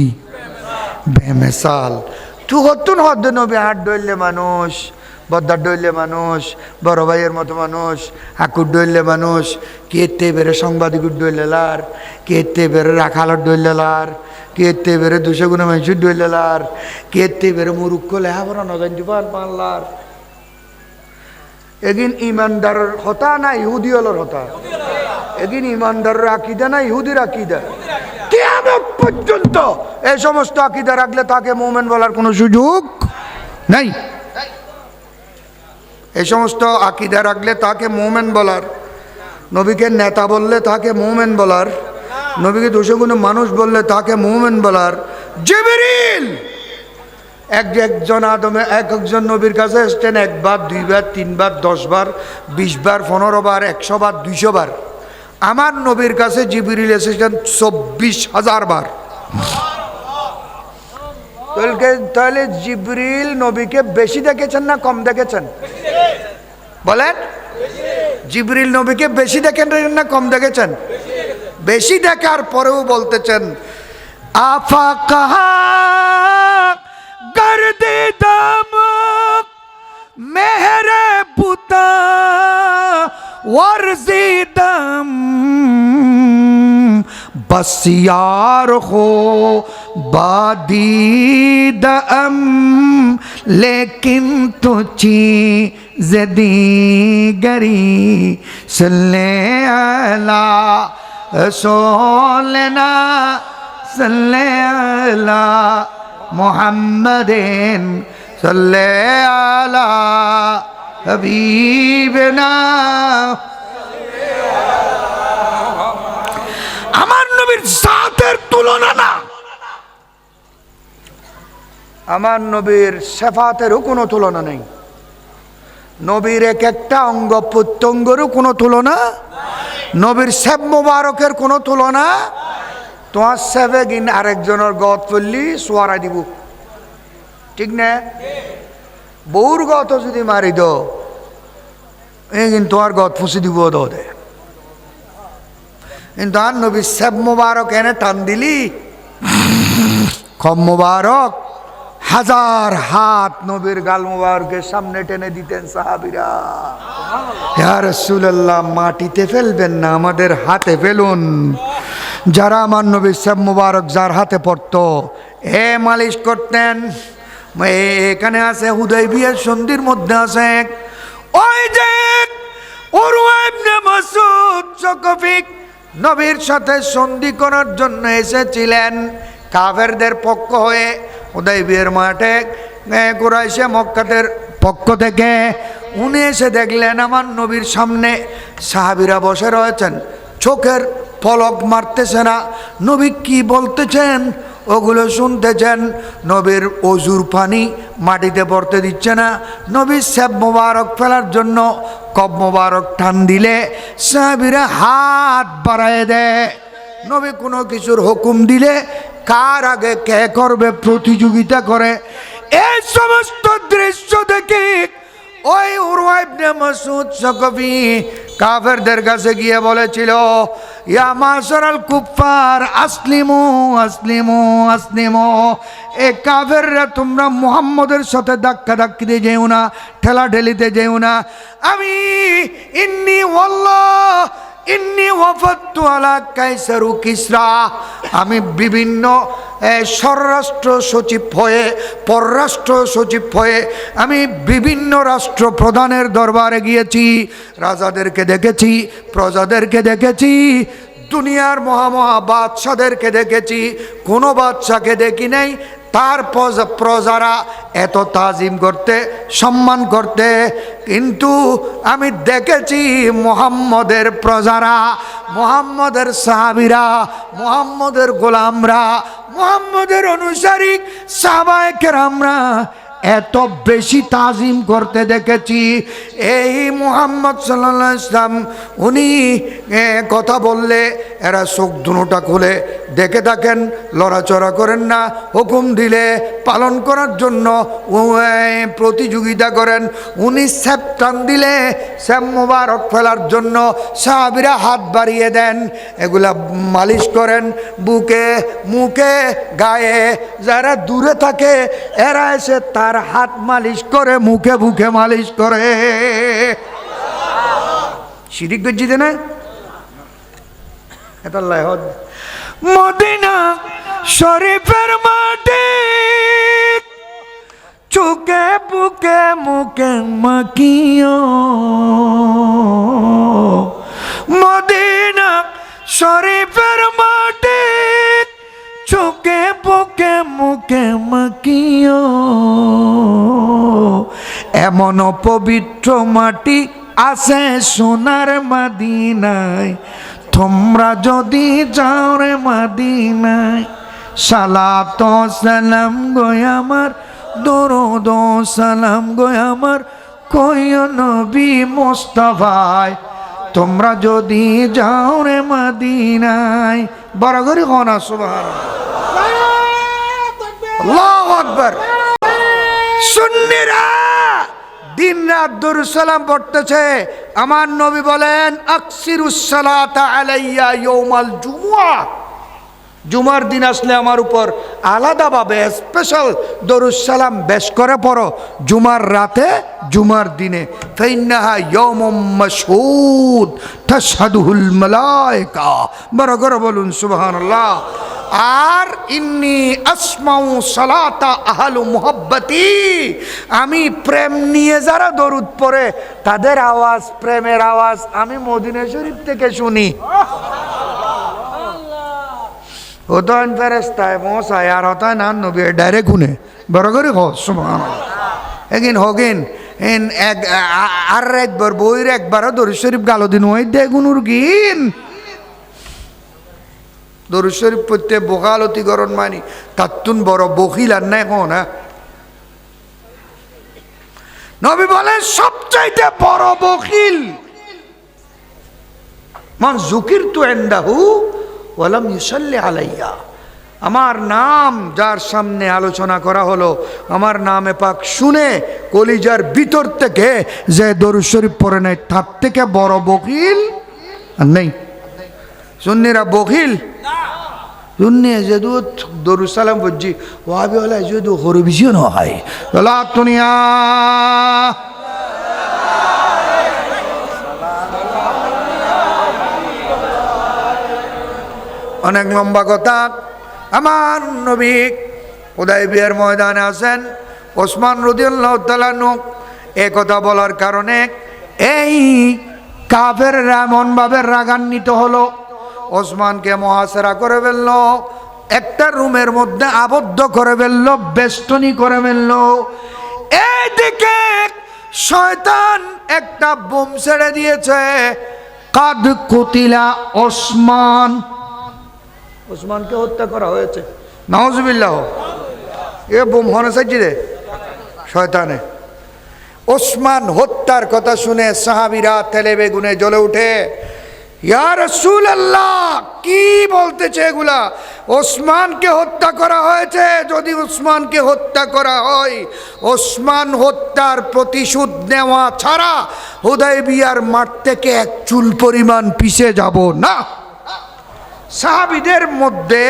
বেমেসাল। তু হতুন হদ নবী হাট ধরলে মানুষ বদ্দার ডইলে মানুষ, বড় ভাইয়ের মতো মানুষ, হাকুর ডইলে মানুষ, কেতে বেড়ে সাংবাদিক ডইলে লার, কেতে বেড়ে রাখালর ডইলে লার, কেতে বেড়ে 200 গুণে মানুষের ডইলে লার, কেতে বেড়ে মুরুক্ষ লেহাপড়া নজান দিবার পাল্লার। এগিন ইমানদারের হতা না ইহুদি হলর হতা? এগিন ইমানদারের আকিদা না ইহুদির আকিদা? কিয়ামত পর্যন্ত এই সমস্ত আকিদা রাখলে তাকে মুমিন বলার কোনো সুযোগ নাই। এই সমস্ত আকিদা রাখলে তাকে মুমিন বলার, নবীকে নেতা বললে তাকে মুমিন বলার, নবীকে 200 গুণ মানুষ বললে তাকে মুমিন বলার। জিবরিল একজন আদমে একজন নবীর কাছে এসছেন 1 বার 2 বার 3 বার 10 বার 20 বার 15 বার 100 বার 200 বার। আমার নবীর কাছে জিবরিল এসেছেন 24,000 বার। তাহলে জিবরিল নবীকে বেশি দেখেছেন না কম দেখেছেন? বলেন, জিবরিল নবীকে বেশি দেখেন না কম দেখেছেন? বেশি দেখার পরেও বলতেছেন আফা কাহা গর্দে দাম মেহরে বুতা ওয়ারজিদম बस यार हो बादीदम लेकिन तो चीज़ दीगरी सल्ले अला सोलना सल्ले अला मुहम्मदिन सल्ले अला हबीबना। আমার নবীর জাতের তুলনা না, আমার নবীর সিফাতেরও কোনো তুলনা নেই, নবীর এক একটা অঙ্গ প্রত্যঙ্গেরও কোনো তুলনা, নবীর সেব মোবারকের কোনো তুলনা। তোমার সেবে গিন আরেকজনের গত পড়লি সোয়ারা দিব, ঠিক না? বউর গত যদি মারি দো এই কিন্তু তোমার গত ফুসি দিব দে, কিন্তু আর নবী সেব মোবারক এনে টান দিলি কম মোবারক 1000 হাত নবীর গাল মোবারকের সামনে টেনে দিতেন সাহাবীরা। ইয়া রাসূলুল্লাহ, মাটিতে ফেলবেন না, আমাদের হাতে ফেলুন। যারা আমার নবীর সেব মোবারক যার হাতে পড়তো এ মালিশ করতেন। এখানে আছে হুদাইবিয়ার সন্ধির মধ্যে আছে ওই যে উরওয়া ইবনে মাসউদ সাকাফি নবীর সাথে সন্ধি করার জন্য এসেছিলেন কাফেরদের পক্ষ হয়ে। হুদাইবিয়ার মাঠে কুরাইশে মক্কাদের পক্ষ থেকে উনি এসে দেখলেন আমার নবীর সামনে সাহাবীরা বসে রয়েছেন, চোখের পলক মারতেছে না, নবী কি বলতেছেন ওগুলো শুনতেছেন। নবীর অজুর পানি মাটিতে পড়তে দিচ্ছে না, নবীর সেব মোবারক ফেলার জন্য কব মোবারক টান দিলে সাহাবীরা হাত বাড়ায় দেয়। নবী কোনো কিছুর হুকুম দিলে কার আগে কে করবে প্রতিযোগিতা করে। এই সমস্ত দৃশ্য দেখে ওই উরওয়া ইবনে মাসউদ সাকাফি কাফেরদের কাছে গিয়ে বলেছিল, ইয়া মাশারাল কুফার আসলিমু আসলিমু আসলিমু। এ কাফেররা তোমরা মুহাম্মদের সাথে ধাক্কা ধাক্কিতে যেও না, ঠেলা ঠেলিতে যেও না। আমি ইন্নি ওয়াল্লাহ ইন্নি ওয়াফাতু আলা কাইসারু কিসরা, আমি বিভিন্ন স্বরাষ্ট্র সচিব হয়ে পররাষ্ট্র সচিব হয়ে আমি বিভিন্ন রাষ্ট্র প্রধানের দরবারে গিয়েছি, রাজাদেরকে দেখেছি, প্রজাদেরকে দেখেছি, দুনিয়ার মহামহা বাদশাদেরকে দেখেছি, কোনো বাদশাকে দেখি নাই তার প্রজারা এত তাজিম করতে সম্মান করতে। কিন্তু আমি দেখেছি মুহাম্মদের প্রজারা, মুহাম্মদের সাহাবীরা, মুহাম্মদের গোলামরা, মুহাম্মদের অনুসারী সাহাবায়ে কেরামরা এত বেশি তাজিম করতে দেখেছি। এই মুহাম্মদ সাল্লাল্লাহু আলাইহি ওয়াসাল্লাম উনি কথা বললে এরা চোখ দুটোটা খুলে দেখে থাকেন, লড়াচড়া করেন না, হুকুম দিলে পালন করার জন্য প্রতিযোগিতা করেন। উনি স্যাপ টান দিলে স্যাপ মোবারক ফেলার জন্য সাহাবীরা হাত বাড়িয়ে দেন, এগুলা মালিশ করেন বুকে মুখে গায়ে। যারা দূরে থাকে এরা এসে তার হাত মালিশ করে, মুখে মুখে মালিশ করে। শিরিক বেজিতে না এটা মদিনা শরীফের মাটি চুকে বুকে মুখে মাখিও, মদিনা শরীফের মাটি চুকে বুকে মুখে মাখিও। এমন পবিত্র মাটি আছে সোনার মদিনায়, তোমরা যদি যাও রে মদিনায়, সালাত সালাম গো আমার, দরুদ সালাম গো আমার, কইও নবী মুস্তাফায়, তোমরা যদি যাও রে মদিনায়। বড় করে কোন সুবহানাল্লাহ, আল্লাহু আকবার। সুন্নিরা দিন রাত দরুদ সালাম পড়তেছে। আমার নবী বলেন আকসিরুস সালাতা আলাইয়া ইয়াউমাল জুমুআ, জুমার দিন আসলে আমার উপর আলাদাভাবে স্পেশাল দরুদ সালাম বেশ করে পড়ো, জুমার রাতে জুমার দিনে। ফাইন্নাহা ইয়াউমুম মাশহুদ তাশহাদুহুল মালায়েকা। বড় করে বলুন সুবহানাল্লাহ। আর ইন্নী আসমাউ সালাতা আহলু মুহাব্বতি, আমি প্রেম নিয়ে যারা দরুদ পড়ে তাদের আওয়াজ, প্রেমের আওয়াজ আমি মদিনা শরীফ থেকে শুনি। হতন ফেরেশতায় মশায় আর হতায় না নবী ডাইরেক্ট শুনে। বড় করে হ সুবহানাল্লাহ। এগিন হগিন এন এক আর একবার বইর একবারও দরুদ শরীফ গালো দিন ওই দেগুনুর গিন দরুদ শরীফ পড়তে বকালতি করন মানি তাতুন বড় বখিল আর না এখন। নবী বলেন সবচাইতে বড় বখিল মান যুকিরতু ইনদাহু ওয়ালাম ইউসাল্লি আলাইয়া, আমার নাম যার সামনে আলোচনা করা হলো, আমার নামে পাক শুনে কলিজার ভিতর থেকে যে দরুদ শরীফ পড়ে নাই, তার থেকে বড় বখিল আর নেই। সুন্নিরা বখিল সুন্নি যেহেতু দরুদ সালাম বুঝছি ওয়াবি হলে যেহেতু হরবিজিও ন হয় বলা দুনিয়া অনেক লম্বা কথা। আমার নবী হুদায়বিয়ার ময়দানে আছেন, ওসমান রাদিয়াল্লাহু তাআলা আনহু এই কথা বলার কারণে এই কাফেররা এমন ভাবে রাগান্বিত হলো, ওসমানকে মুহাসারা করে ফেলল, একটা রুমের মধ্যে আবদ্ধ করে ফেলল, বেষ্টনী করে ফেলল। এইদিকে শয়তান একটা বোম ছেড়ে দিয়েছে, কাদ কুতিলা ওসমান, ওসমানকে হত্যা করা হয়েছে। নাউজুবিল্লাহ। এ বোম হনে চাইছি রে শয়তানে। ওসমান হত্যার কথা শুনে সাহাবীরা তেলে বেগুনে জ্বলে উঠে, ইয়া রাসূলুল্লাহ কি বলতেছে এগুলা? ওসমানকে হত্যা করা হয়েছে, যদি ওসমানকে হত্যা করা হয় ওসমান হত্যার প্রতিশোধ নেওয়া ছাড়া হুদায়বিয়ার মাঠ থেকে এক চুল পরিমাণ পিছে যাব না। সাহাবীদের মধ্যে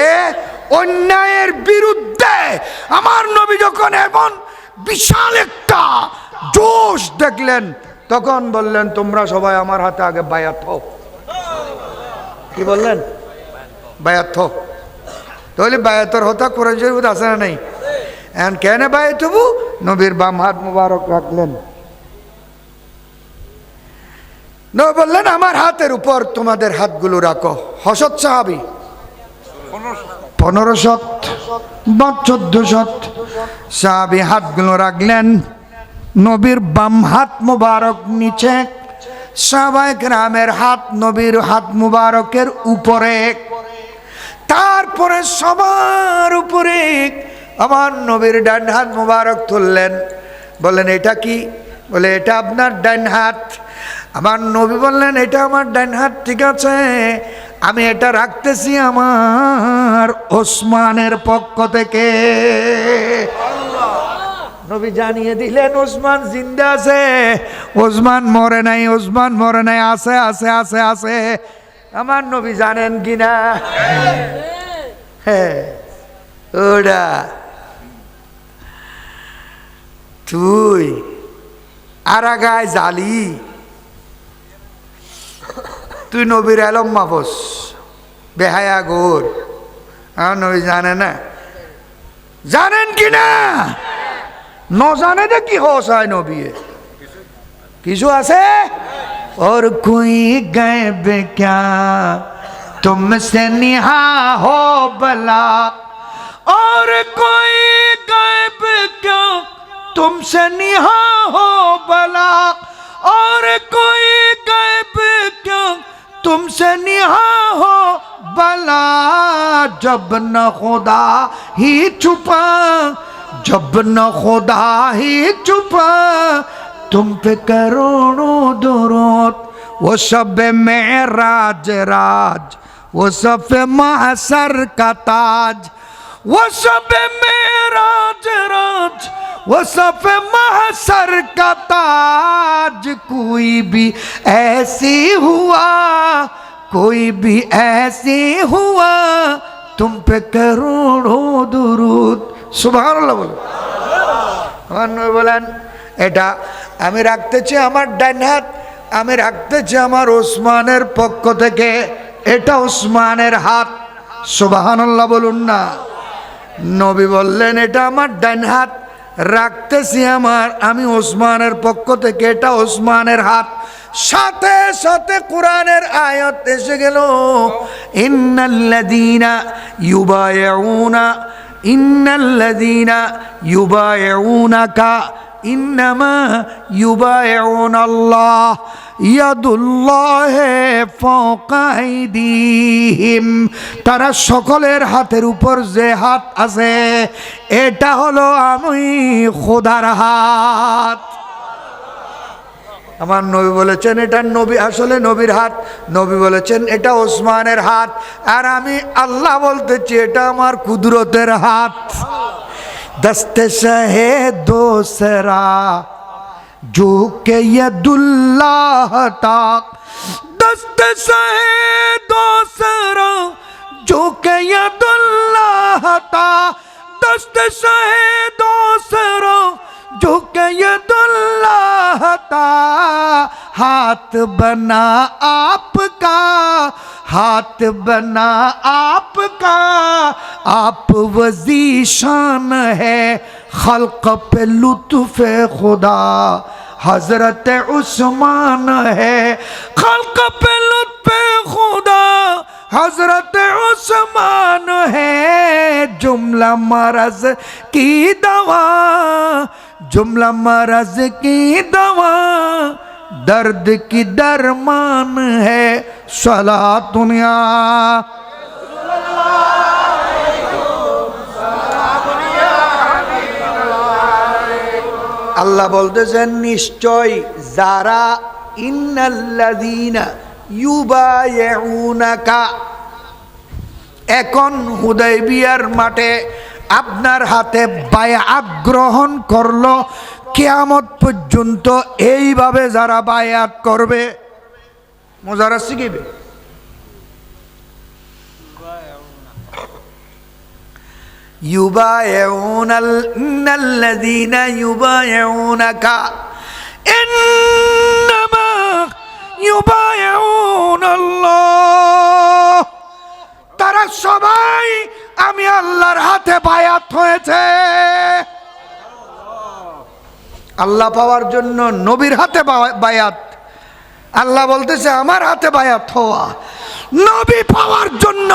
অন্যায়ের বিরুদ্ধে আমার নবী যখন এমন বিশাল একটা জোশ দেখলেন, তখন বললেন তোমরা সবাই আমার হাতে আগে বায়াত হও। কি বললেন? বায়াত হও। তাহলে বায়াতর হতা কোরআন শরীফ আছে না নাই? এখন কেন বায়াত হবো? নবীর বাম হাত মুবারক রাখলেন, নবী বললেন আমার হাতের উপর তোমাদের হাতগুলো রাখো। হসত সাহাবী 1500 বা 1400 সাহাবী হাতগুলো রাখলেন, নবীর বাম হাত মুবারক নিচে, সাহাবায়ে কেরামের হাত নবীর হাত মুবারকের উপরে, তারপরে সবার উপরে আমার নবীর ডান হাত মুবারক তুললেন। বললেন এটা কি? বলে এটা আপনার ডান হাত। আমার নবী বললেন এটা আমার ডান হাত, ঠিক আছে, আমি এটা রাখতেছি আমার ওসমানের পক্ষ থেকে। নবী জানিয়ে দিলেন ওসমান জিন্দা আছে, ওসমান মরে নাই, ওসমান মরে নাই, আছে আছে আছে আছে। আমার নবী জানেন কিনা? হ্যাঁ ওটা তুই আরাগায় জালি, তুই নবীর আলম মাফস বেহায়া গোর। নবী জানে না, জানেন কি না? ন জানে যে কি হস হয় নবী কিছু আছে। और कोई गैब क्या तुमसे निहा हो भला, और कोई गैब क्या तुमसे निहा हो भला, और कोई गैब क्या तुमसे निहा हो भला, जब न खुदा ही छुपा, जब न खुदा ही छुपा, तुम पे करोड़ों दुरूद, वो सब मेराज राज, वो सब महशर का ताज, वो सब मेराज राज, वो सब महशर का ताज, कोई भी ऐसी हुआ, कोई भी ऐसी हुआ, तुम पे करोड़ों दुरूद। सुबहानाल्लाह बोलो। बोलेন এটা আমি রাখতেছি আমার ডান হাত, আমি রাখতেছি আমার ওসমানের পক্ষ থেকে, এটা ওসমানের হাত। সুবহানাল্লাহ বলুন না। নবী বললেন এটা আমার ডান হাত, রাখতেছি আমি ওসমানের পক্ষ থেকে, এটা ওসমানের হাত। সাথে সাথে কোরআনের আয়াত এসে গেল, ইন্নাল্লাযীনা ইউবাইউনা, ইন্নাল্লাযীনা ইউবাইউনাকা ইন্নামা ইউবাইউনাল্লাহ ইয়াদুল্লাহি ফাওকা আইদিহিম। তারা সকলের হাতের উপর যে হাত আছে এটা হলো আমি খোদার হাত। আমার নবী বলেছেন এটা নবী আসলে নবীর হাত, নবী বলেছেন এটা ওসমানের হাত, আর আমি আল্লাহ বলতেছি এটা আমার কুদরতের হাত। दस्ते शहे दोसरा झुके यदुल्लाह ताक, दस्ते शहे दोसरा झुके यदुल्लाह ताक, दस्ते शहे दोसरा झुके यदुल्लाह ताक। हाथ बना आपका, हाथ बना आपका, आप वजीशान है खल्क पे लुत्फ खुदा, हजरत उस्मान है खल्क पे लुत्फ खुदा, हजरत उस्मान है जुमला मरज की दवा, जुमला मरज की दवा, दर्द की दरमान है सलातुनिया। আল্লাহ বলতেছেন নিশ্চয় যারা ইন্নাল্লাযীনা ইউবাইউনাকা, এখন হুদায়বিয়ার মাঠে আপনার হাতে বায়াত গ্রহণ করলো, কিয়ামত পর্যন্ত এইভাবে যারা বায়াত করবে, মুজারা শিখিবে, ইন্নাল্লাযীনা ইউবাইউনাকা ইন্নামা ইউবাইউনাল্লাহ, তারা সবাই আমি আল্লাহর হাতে বায়াত হয়েছে। আল্লাহ পাওয়ার জন্য নবীর হাতে বায়াত, আল্লাহ বলতেছে আমার হাতে বায়াত হওয়া। নবী পাওয়ার জন্য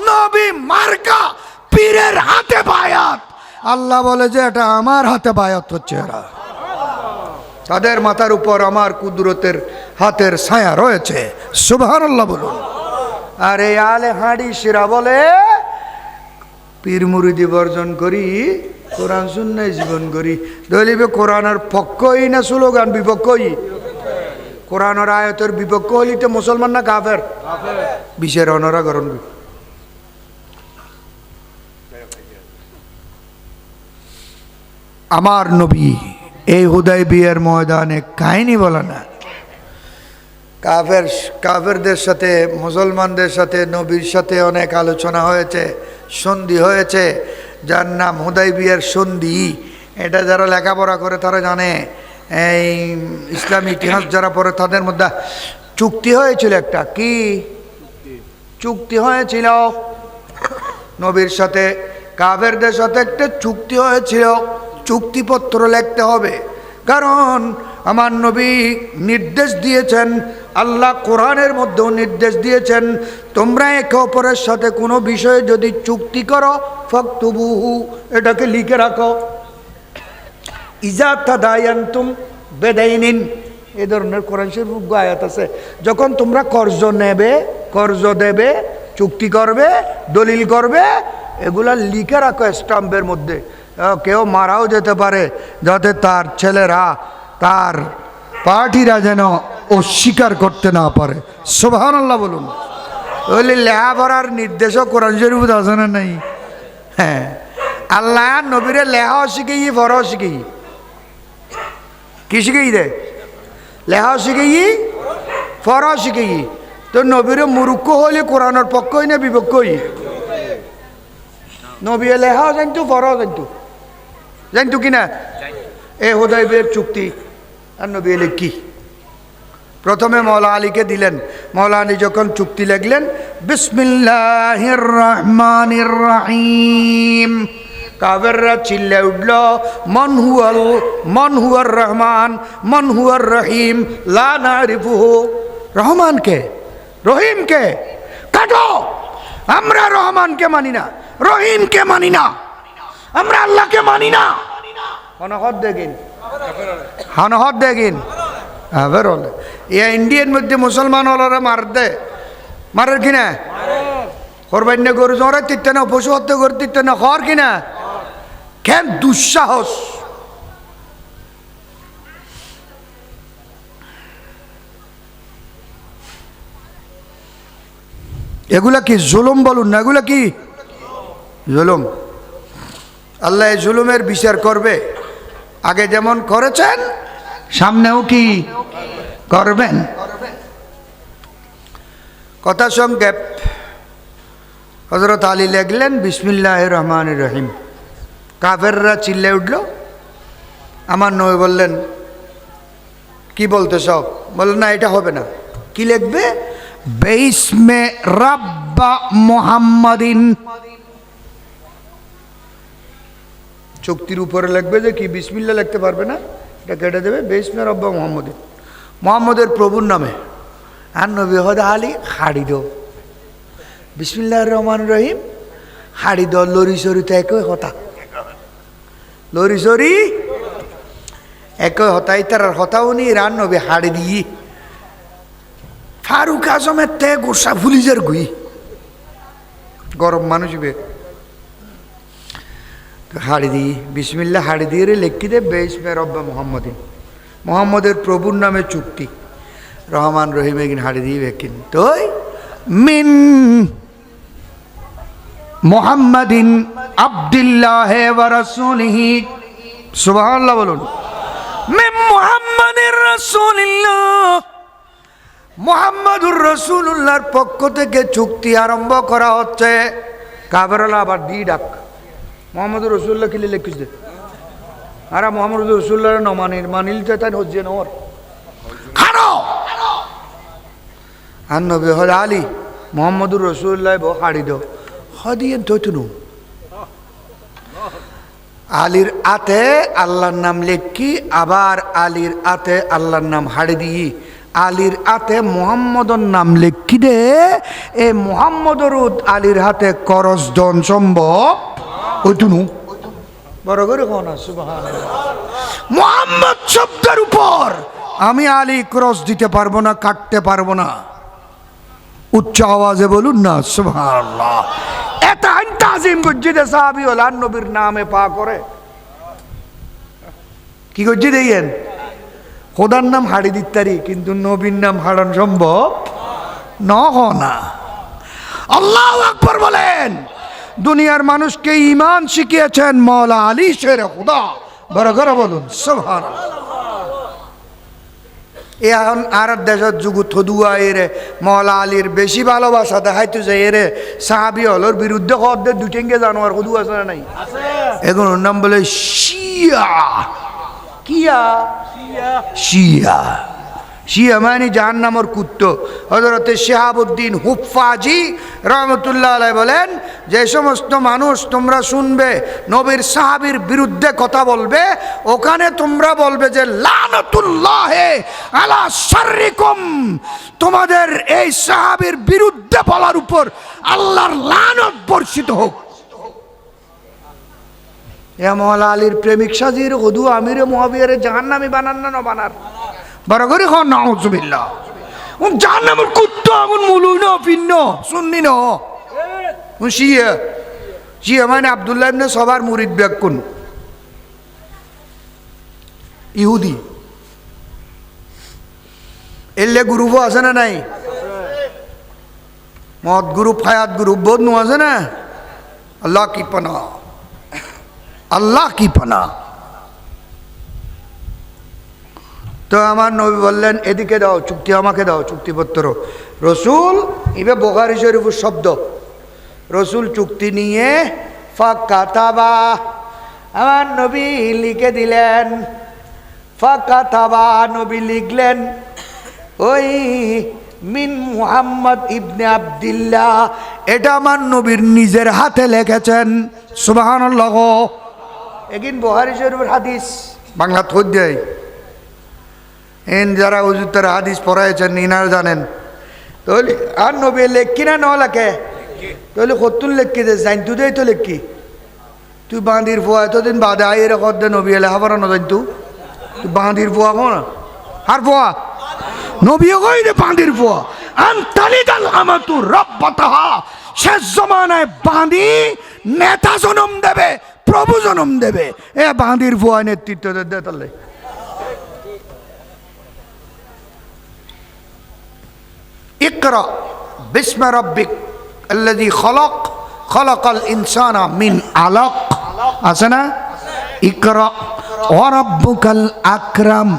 নবী মার্কা পীরের হাতে বায়াত, আল্লাহ বলে যে এটা আমার হাতে বায়াত হচ্ছে, এরা তাদের মাথার উপর আমার কুদরতের হাতের ছায়া রয়েছে। সুবহানাল্লাহ বলুন। আর এই আলে হাঁড়ি শিরা বলে পীর মুরিদি বর্জন করি, কোরআন সুন্নাহ জীবন করি, দলিবে কোরআনের পক্ষই না স্লোগান বিপক্ষই, কোরআনের আয়াতের বিপক্ষ হইতে মুসলমান না কাফের, বিশের অনরা গরণ। আমার নবী এই হুদায়বিয়ার ময়দানে কাহিনী বলে না, কাফেরদের সাথে মুসলমানদের সাথে নবীর সাথে অনেক আলোচনা হয়েছে, সন্ধি হয়েছে, যার নাম হুদায়বিয়ার সন্ধি। এটা যারা লেখাপড়া করে তারা জানে, এই ইসলামী ইতিহাস যারা পড়ে তাদের মধ্যে চুক্তি হয়েছিল একটা, কি চুক্তি হয়েছিল? নবীর সাথে কাফেরদের সাথে একটা চুক্তি হয়েছিল, চুক্তিপত্র লিখতে হবে। কারণ আমার নবী নির্দেশ দিয়েছেন, আল্লাহ কোরআনের মধ্যেও নির্দেশ দিয়েছেন, তোমরা একে অপরের সাথে কোনো বিষয়ে যদি চুক্তি করো ফাকতুবুহু, এটাকে লিখে রাখো। ইজা তাদায়ানতুম বেদাইনিন, এই ধরনের কোরআন শরীফ আয়াত আছে। যখন তোমরা কর্জ নেবে, কর্জ দেবে, চুক্তি করবে, দলিল করবে, এগুলা লিখে রাখো স্টাম্পের মধ্যে। কেউ মারাও যেতে পারে, যাতে তার ছেলেরা, তার পার্টিরা যেন অস্বীকার করতে না পারে। সুবহানাল্লাহ বলুন। ওই লেখাপড়ার নির্দেশও কোরআন শরীফ আছে না নাই? হ্যাঁ, আল্লাহ নবীরে লেখাও শিখেই, পড়াও শিখেই। কি শিখেই দে? লেখাও শিখেই, পড়াও শিখেই। তো নবীরে মূর্খ হলে কোরআনের পক্ষই না বিপক্ষই? নবী লেখাও জানতো, পড়াও জানতো, জানতো কিনা? এ হুদাইবিয়ার চুক্তি আর নবী এলে কি? প্রথমে মওলা আলীকে দিলেন। মওলা আলী যখন চুক্তি লিখলেন, বিসমিল্লাহির রহমানির রহিম, কাফেররা চিল্লে উঠল, মান হুয়ার রহমান, মান হুয়ার রহিম, লা নারিফুহু। রহমানকে, রহিমকে কাটো, আমরা রহমানকে মানি না, রহিমকে মানি না, আমরা আল্লাহকে মানি না। হনহদ দেখিন, হনহদ দেখিন। আবার ইন্ডিয়ার মধ্যে মুসলমান হলরা মার দে, মারের কিনা? করবেন না, গরু জোরে তিতে না, পশু হত্যা করে তিতে না, হর কিনা? কেন দুঃসাহস? এগুলা কি জুলুম বলুন না? এগুলা কি জুলুম? আল্লাহ জুলুমের বিচার করবে। আগে যেমন করেছেন সামনেও কি করবেন। কথা সংক্ষেপ, হযরত আলী লিখলেন বিসমিল্লাহির রহমানির রহিম। কাফেররা চিল্লে উঠল। আমার নবী বললেন, কি বলতে সব? বললেন না, এটা হবে না। কি লিখবে? বিসমে রাব্বা মুহাম্মাদিন। চুক্তির উপরে লিখবে যে কি বিসমিল্লাহ লিখতে পারবে না, এটা কেটে দেবে বিসমে রাব্বা মুহাম্মাদিন, মুহাম্মদের প্রভুর নামে। আর নবী হদা আলী হাড়ি দো, বিসমিল্লাহির রহমানির রহিম, হাড়ি দো। লরি সরিতে একই হতা, লরি সরি একই হতাই, তার হতা উনি রান নবী হাড়ি দিয়ে। ফারুক আজমের তে গোসা ফুলিজের গুই, গরম মানুষ বে হাড়ি দিই, বিসমিল্লাহ হাড়ি দিয়ে রে লেখি দে বিসমে রব্বা মুহাম্মাদিন, মুহাম্মদের প্রভুর নামে চুক্তি। রহমান রহিম এগিন হাড়ি দিয়ে বেকিন তো মিন মুহাম্মাদিন আব্দুল্লাহ ওয়া রাসূলিহি। সুবহানাল্লাহ বলুন। মিন মুহাম্মাদির রাসূলিল্লাহ, মুহাম্মাদুর রাসূলুল্লাহর পক্ষ থেকে চুক্তি আরম্ভ করা হচ্ছে। কাফেররা আবার দি ডাক, মুহাম্মাদুর রাসূলুল্লাহ কি লিখিস দে, আর মুহাম্মাদুর রাসূলুল্লাহ ন মানিল তাই হজ্জে নর খানো। আর নবী হল আলী, মুহাম্মাদুর রাসূলুল্লাহ বো হাড়ি দো, হদিয়ে দইতুনু। আলীর আতে আল্লাহর নাম লেখি, আবার আলীর আতে আল্লাহর নাম হাড়ি দিই। আলীর হাতে মুহাম্মদর নাম লেখি দে, এ মুহাম্মদর আলীর হাতে করজ দন সম্ভব ওইটুনু বড় করে কোন সুবহানাল্লাহ। মুহাম্মদ শব্দের উপর আমি আলী ক্রস দিতে পারবো না, কাটতে পারবো না। উচ্চ আওয়াজে বলুন না সুবহানাল্লাহ। এটা তাজিম গজ্জিদে সাহাবী হল আর নবীর নামে পা করে কি গজ্জি দেইয়েন, খোদার নাম হাড়ি দিতারি, কিন্তু নবীর নাম হারান সম্ভব না। আল্লাহু আকবার বলেন। দুনিয়ার মানুষকে ঈমান শিখিয়েছেন মওলা আলী শেরে খুদা। বড় করে বলুন সুবহানাল্লাহ। এখন আর দেশের যুগু থদুয়া এরে মওলা আলীর বেশি ভালোবাসা দেখাইতো যে এরে সাহাবী হলর বিরুদ্ধে হদ্দের দুটেঙ্গে জানোয়ার খুদু আছে না নাই? এগুলোর নাম বলে শিয়া। কিয়া? শিয়া। শিয়া মানে জাহান্নামের কুত্তো। হযরত শিহাবুদ্দিন হুফাজি রহমতুল্লাহ আলাইহি বলেন, যে সমস্ত মানুষ তোমরা শুনবে নবীর সাহাবীর বিরুদ্ধে কথা বলবে, ওখানে তোমরা বলবে যে লানাতুল্লাহি আলা শাররিকুম, তোমাদের এই সাহাবীর বিরুদ্ধে বলার উপর আল্লাহর লানত বর্ষিত হোক। এ মওলা আলীর প্রেমিক সাজির ওদু আমিরে মুআবিয়ারে জাহান্নামী বানান না না বানার? বড় করে খন নাউজুবিল্লাহ। উন জাহান্নামের কুত্তা আগুন মুলুই না পিন্ন সুন্নি না। উন শিয়া। শিয়া মানে আব্দুল্লাহ ইবনে সবার মুরিদ বেকুন ইহুদি। এলে গ্রুপ আছে না নাই? মদ গ্রুপ, হায়াত গ্রুপ বহুত নো আছে না। আল্লাহ কি পানা, আল্লাহ কি পানা। তো আমার নবী বললেন এদিকে দাও চুক্তি, আমাকে দাও চুক্তিপত্র। রসুল ইবে বুখারী শরীফের শব্দ, রসুল চুক্তি নিয়ে ফাকাতাবা, আমার নবী লিখে দিলেন। ফাকাতাবা, নবী লিখলেন ওই মিন মুহাম্মদ ইবনে আব্দুল্লাহ, এটা আমার নবীর নিজের হাতে লিখেছেন। সুবহানাল্লাহ। এগিন বুখারী শরীফের হাদিস বাংলা থই দেয়। এন যারা হুজুর তারা হাদিস পড়াইছেন ইনারা জানেন। তাহলে আর নবী লেখি না ন লেখে? তাহলে কতুন লেখি দে জান তু দেই তো লেখি। তুই বাঁধির ফুয়া এতদিন বাদে আইরে কর দে নবী এলে হাবার না জান তুই বাঁধির ফুয়া কোন আর ফুয়া নবীও কই দে বাঁধির ফুয়া। আনতালিদাল আমাতু রাব্বাতাহা, শেষ জমানায় বাঁধি নেতা জন্ম দেবে, প্রভু জন্ম দেবে। এ বাঁধির ফুয়া নেতৃত্ব দে তাহলে। ইকরা বিস্মি রাব্বিক আল্লাযী খলাক, খলাকাল ইনসানা মিন আলাক, আছে না? ইকরা ওয়া রাব্বুকাল আকরাম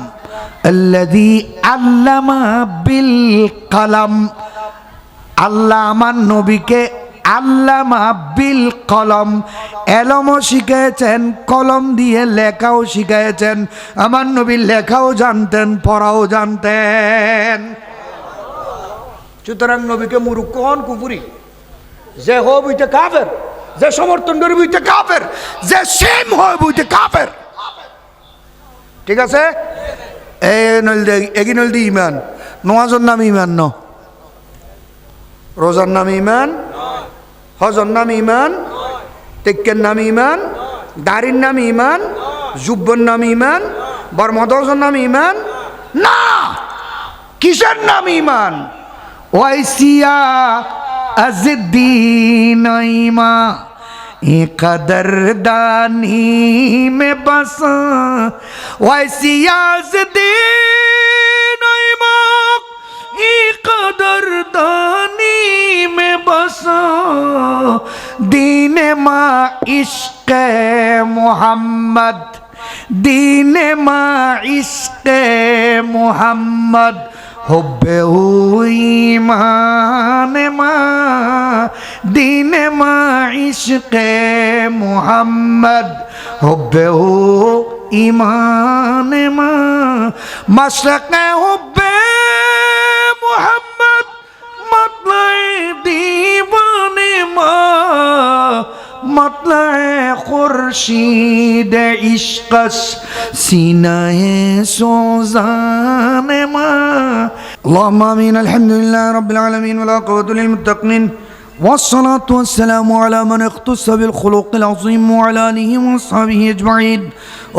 আল্লাযী আল্লামা বিল কলম। আল্লাহ আমার নবীকে আল্লামা বিল কলম, এলমও শিখিয়েছেন, কলম দিয়ে লেখাও শিখিয়েছেন। আমার নবী লেখাও জানতেন, পড়াও জানতেন। সুতরাং নবীকে মুরুক্ষ হন কুফুরি, যে হয় বইতে কাফের, যে সমর্থন করে বইতে কাফের, যে সেম হয় বইতে কাফের। ঠিক আছে? এগিন হলদি ইমান। নওয়াজের নাম ইমান ন, রোজার নাম ইমান, হজর নাম ইমান, তেক্কের নাম ইমান, দাড়ির নাম ইমান, জুব্বর নাম ইমান, বর্মদজের নাম ইমান না। কিসের নাম ইমান? ওয়াইসিয়া আজদ্দিন ইমা कदरदानी में बस वैसिया दीन कदरदानी में बस दीन मा इश्क मोहम्मद, दीन मा इश्क मोहम्मद हुब्बे ईमान मा दीन मा इश्क मोहम्मद हुब्बे ईमान मा मशरक़ हुब्बे मोहम्मद मतलए दीवाने मा मतलए खुर्शीद इश्क़स सीनाए सोज़ाने मा। अल्लाहुम्मा आमीन। अल्हम्दुलिल्लाहि रब्बिल आलमीन वला क़ुव्वता लिल मुत्तक़ीन والصلاة والسلام على من اختص بالخلق العظيم وعلى آله وصحبه أجمعين.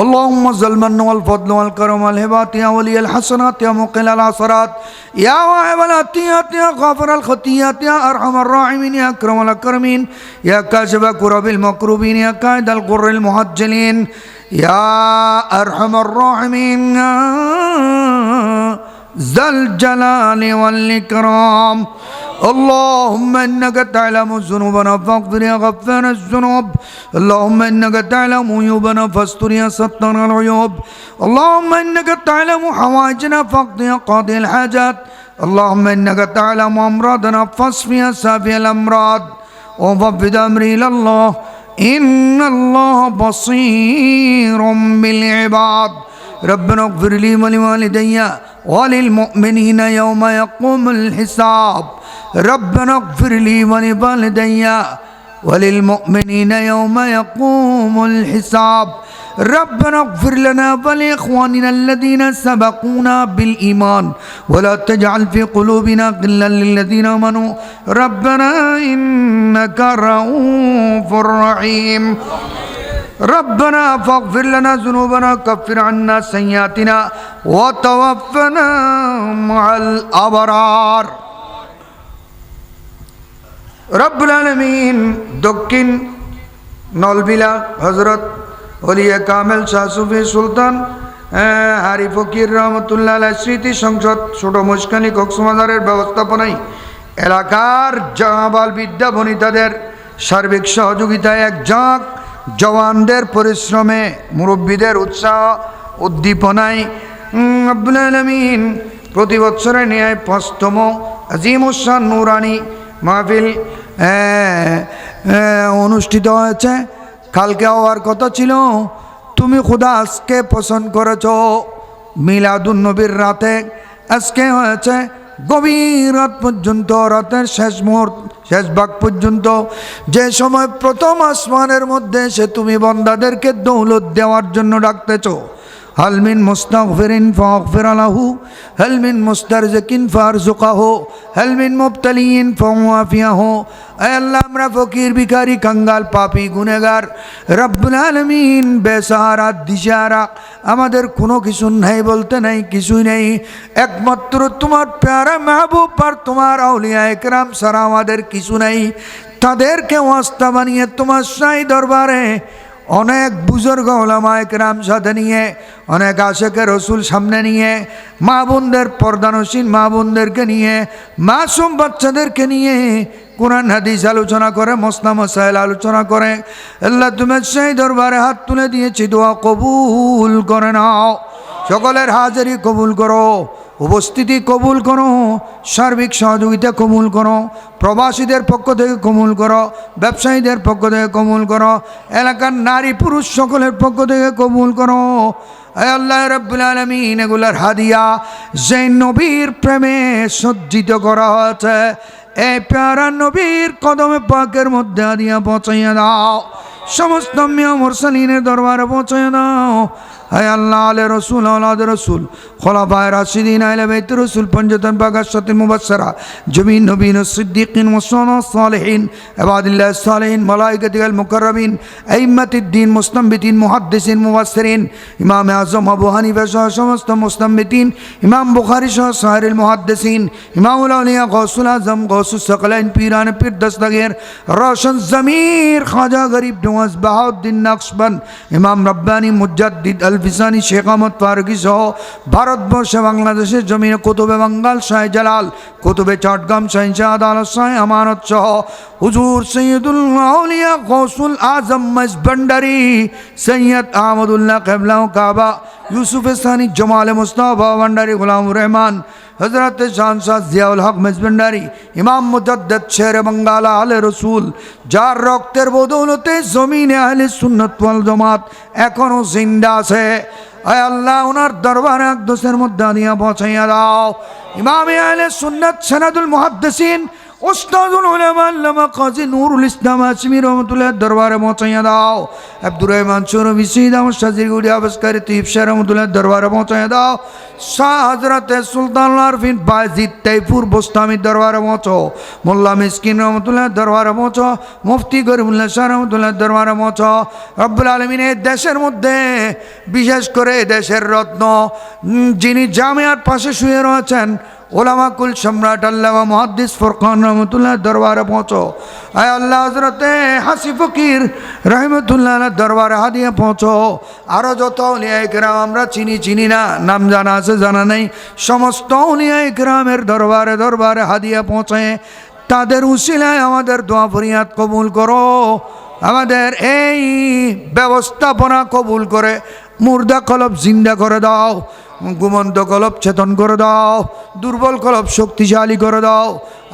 اللهم زل المن والفضل والكرم والهبات يا ولي الحسنات يا مقل العثرات يا واهب العطيات يا غافر الخطيات يا أرحم الراحمين يا أكرم الأكرمين يا كاشف كرب المكروبين يا قائد الغر المحجلين يا أرحم الراحمين يا ذا الجلال والإكرام. اللهم إنك تعلم ذنوبنا فاغفر يا غفار الذنوب. اللهم إنك تعلم عيوبنا فاستر يا ستار العيوب. اللهم إنك تعلم حوائجنا فاقض يا قاضي الحاجات. اللهم إنك تعلم أمراضنا فاشف يا شافي الأمراض. وفوض أمري إلى الله ইন্নাল্লাহা বাসীরুম বিল ইবাদ। রব্বানা ইগফির লি ওয়া লিওয়ালিদাইয়া ওয়া লিল মুমিনিনা ইয়াওমা ইয়াকুমুল হিসাব। রব্বানা ইগফির লি ওয়া লিওয়ালিদাইয়া ওয়া লিল মুমিনিনা ইয়াওমা ইয়াকুমুল হিসাব। ربنا اغفر لنا ولإخواننا الذين سبقونا بالإيمان ولا تجعل في قلوبنا غلا للذين آمنوا ربنا إنك رؤوف رحيم ربنا فاغفر لنا ذنوبنا كفر عنا سيئاتنا وتوفنا مع الأبرار رب العالمين দক্ষিণ নলবিলা হযরত ওলিয়া কামেল শাহ সুফি সুলতান হারি ফকির রহমতুল্লাহ আলাইহির স্মৃতি সংসদ ছোট মুশকানি কক্সবাজারের ব্যবস্থাপনায় এলাকার জাবাল বিদ্যা বনিতাদের সার্বিক সহযোগিতায় এক ঝাঁক জওয়ানদের পরিশ্রমে মুরব্বীদের উৎসাহ উদ্দীপনায় রব্বুল আলামিন প্রতি বছরের ন্যায় ৫তম আজিমুস-শান নুরানি মাহফিল অনুষ্ঠিত হয়েছে। কালকে হওয়ার কথা ছিল, তুমি খুদা আজকে পছন্দ করেছ মিলাদুন নবীর রাতে। আজকে হয়েছে গভীর রাত পর্যন্ত, রাতের শেষ মুহূর্ত শেষ ভাগ পর্যন্ত, যে সময় প্রথম আসমানের মধ্যে সে তুমি বান্দাদেরকে দৌলত দেওয়ার জন্য ডাকতেছ। হাল মিন মুস্তাগফিরিন ফাগফির লাহু হাল মিন মুস্তারজিকিন ফারজুকহু হাল মিন মুবতালিন ফাওয়াফিয়াহু। আয় আল্লাহ, আমরা ফকির ভিখারি কাঙ্গাল পাপী গুনেগার, রব্বুল আলামিন বেসাহারা দিশাহারা, আমাদের কোনো কিছু নাই বলতে নাই, কিছুই নেই, একমাত্র তোমার প্যারা মাহবুব আর তোমার আউলিয়া একরাম ছাড়া আমাদের কিছু নেই। তাদেরকে ওয়াস্তা বানিয়ে তোমার শাহী দরবারে অনেক বুজুর্গ ওলামা একরাম সাথে নিয়ে, অনেক আশেকে রসুল সামনে নিয়ে, মা বোনদের পর্দানসীন মা বোনদেরকে নিয়ে, মাসুম বাচ্চাদেরকে নিয়ে কোরআন হাদিস আলোচনা করে, মসলা মসাইল আলোচনা করে। আল্লাহ তুমি সেই দরবারে হাত তুলে দিয়েছি, দোয়া কবুল করে নাও। সকলের হাজারি কবুল করো, উপস্থিতি কবুল করো, সার্বিক সহযোগিতা কবুল করো, প্রবাসীদের পক্ষ থেকে কবুল করো, ব্যবসায়ীদের পক্ষ থেকে কবুল করো, এলাকার নারী পুরুষ সকলের পক্ষ থেকে কবুল করো। আয় আল্লাহ রাব্বুল আলামিন, এগুলার হাদিয়া যে নবীর প্রেমে সজ্জিত করা হয়েছে, এই প্যারা নবীর কদমে পাকের মধ্যে হাদিয়া পৌঁছাইয়া দাও, সমস্ত আম্বিয়া মুরসালিনের দরবারে পৌঁছাইয়া দাও। আয় আল্লাহ, আলে রসুল আওলাদ রসুল খোলাফায়ে রাশিদিন আহলে বাইত রসুল পঞ্জতন বাগাশাতুল মুবাশশারা জমিন নবীন সিদ্দিকিন ওয়াসসালাহ সালেহিন ইবাদিল্লাহ সালেহিন মালায়েকাতুল মুকাররমিন আইম্মাতুদ্দিন মুস্তামবিতিন মুহাদ্দিসিন মুফাসসিরিন ইমাম আযম আবু হানিফা সহ সমস্ত মুস্তামবিতিন, ইমাম বুখারী সহ সাহিরুল মুহাদ্দিসিন, ইমামুল আউলিয়া গৌসুল আজম গৌসুস সাকলাইন পীরান পীর দস্তগীর রওশন জমির খাজা গরিব নওয়াজ বাহাউদ্দিন নকশবন্দ, ইমাম রব্বানী মুজাদ্দিদ আলফিসানি শেখ আহমদ ফারুকী সহ ভারতবর্ষে বাংলাদেশের জমিনে কুতুবে বাঙ্গাল শাহ জালাল, কুতুবে চট্টগ্রাম শাহ আদালত শাহ আমানত সহ হুজুর সৈয়দুল আউলিয়া গৌসুল আজম মজবন্ডারি সৈয়দ আহমদুল্লাহ কেবলা কাবা ইউসুফ সানি জমাল মুস্তাফা ভান্ডারি গোলামুর রহমান হজরত শাহনশাহ জিয়াউল হক মজবন্ডারি ইমাম মুজাদ্দিদ শের বাঙ্গালা আলে রসুল, যার রক্তের বদৌলতে জমিনে আহলে সুন্নাত ওয়াল জামাত এখনো জিন্দা আছে। আয় আল্লাহ, ওনার দরবারে আকদসের মধ্যে দিয়া পৌঁছাইয়া দাও। ইমামে আহলে সুন্নাত সনদুল মুহাদ্দিসিন উস্তাদুল উলামা আল্লামা কাজী নুরুল ইসলাম হাশমি রহমাতুল্লাহ দরবারে পৌঁছাইয়া দাও। আব্দুর রহমান শরফি সঈদ আহমদ শাহজির গুড়ি আবস্কারি তৈয়ব শাহ রহমাতুল্লাহ দরবারে পৌঁছাইয়া দাও। শাহ হযরতে সুলতান আরফিন বায়জিদ তাইফুর বোস্তামির দরবারে পৌঁছো, মোল্লা মিসকিন রহমাতুল্লাহ দরবারে পৌঁছো, মুফতি গরিবুল্লাহ শাহ রহমাতুল্লাহ দরবারে পৌঁছো। রব্বুল আলামিন এই দেশের মধ্যে, বিশেষ করে দেশের রত্ন যিনি জামিয়ার পাশে শুয়ে রয়েছেন, ওলামা কুল সম্রাট আল্লামা মুহাদ্দিস ফুরকান রহমতুল্লাহ দরবারে পৌঁছো। আয় আল্লাহ, হযরতে হাসি ফকির রহমতুল্লাহ দরবারে হাদিয়া পৌঁছো। আরও যত আউলিয়া ইকরাম আমরা চিনি না, নাম জানা আছে জানা নেই, সমস্ত আউলিয়া ইকরামের দরবারে দরবারে হাদিয়া পৌঁছায়, তাদের উসিলায় আমাদের দোয়া ফরিয়াদ কবুল করো, আমাদের এই ব্যবস্থাপনা কবুল করে মুর্দা কলব জিন্দা করে দাও। ঘুমন্ত কলব চেতন করে দাও, দুর্বল কলব শক্তিশালী করে দাও।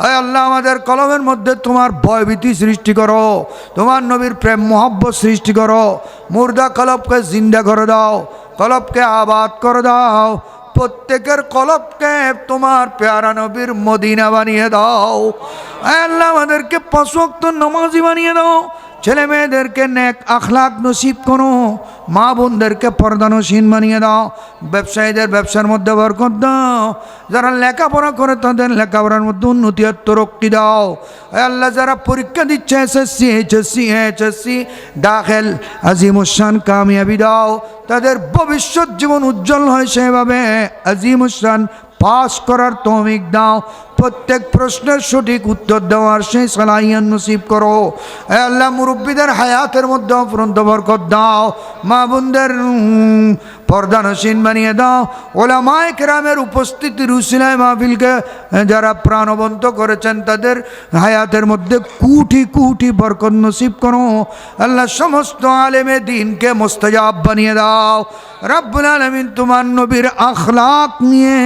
আয় আল্লাহ, আমাদের কলবের মধ্যে তোমার ভয়ভীতি সৃষ্টি করো, তোমার নবীর প্রেম মোহব্বত সৃষ্টি করো। মুর্দা কলবকে জিন্দা করে দাও, কলবকে আবাদ করে দাও। প্রত্যেকের কলবকে তোমার প্যারা নবীর মদিনা বানিয়ে দাও। আয় আল্লাহ, আমাদেরকে 5 ওয়াক্ত নামাজি বানিয়ে দাও। ছেলে মেয়েদেরকে নেক আখলাক নসিব করো, মা বোনদেরকে পর্দানসীন বানিয়ে দাও। ব্যবসায়ীদের ব্যবসার মধ্যে বরকত দাও, যারা লেখাপড়া করে তাদের লেখাপড়ার মধ্যে উন্নতি আর তরক্কি দাও। আল্লাহ, যারা পরীক্ষা দিচ্ছে এইচএসসি দাখিল আজিমুসান কামিয়াবি দাও, তাদের ভবিষ্যৎ জীবন উজ্জ্বল হয় সেভাবে আজিমুসান পাস করার তৌফিক দাও। প্রত্যেক প্রশ্নের সঠিক উত্তর দেওয়ার সেই সালাহিয়াত নসিব করো। আল্লাহ, মুরব্বীদের হায়াতের মধ্যে অফুরন্ত বরকত দাও, মা বোনদের পর্দানসীন বানিয়ে দাও। ওলামায়ে কেরামের উপস্থিতির উসিলায় মাহফিলকে যারা প্রাণবন্ত করেছেন তাদের হায়াতের মধ্যে কোটি কোটি বরকত নসিব করো। আল্লাহ, সমস্ত আলেমে দিনকে মুস্তাজাব বানিয়ে দাও। রব্বুল আলামিন, তোমার নবীর আখলাক নিয়ে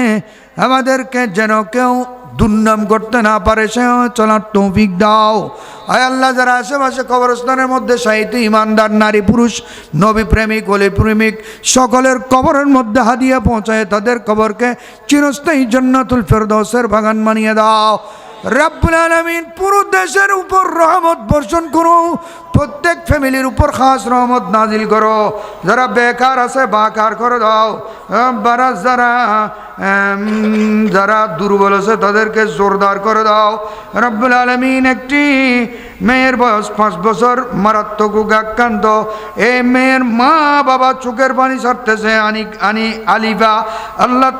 আমাদেরকে যেন কেউ দুর্নাম করতে না পারে সে চলার তৌফিক দাও। আয় আল্লাহ, যারা আশেপাশে কবরস্থানের মধ্যে শাহিদ ইমানদার নারী পুরুষ নবী প্রেমিক ওলি প্রেমিক সকলের কবরের মধ্যে হাদিয়া পৌঁছায় তাদের কবরকে চিরস্থায়ী জান্নাতুল ফেরদৌসের বাগান বানিয়ে দাও। রব্বুল আলামিন, পুরো দেশের উপর রহমত বর্ষণ করো, প্রত্যেক ফ্যামিলির উপর খাস রহমত নাজিল করো। যারা বেকার আছে বাকার করে দাও, যারা দুর্বল আছে তাদেরকে জোরদার করে দাও। রব্বুল আলামিন, একটি মেয়ের বয়স 5 বছর, মারাত্মক রোগে আক্রান্ত। এই মেয়ের মা বাবা চোখের পানি ছাড়তেছে, আলিফা আল্লাহ,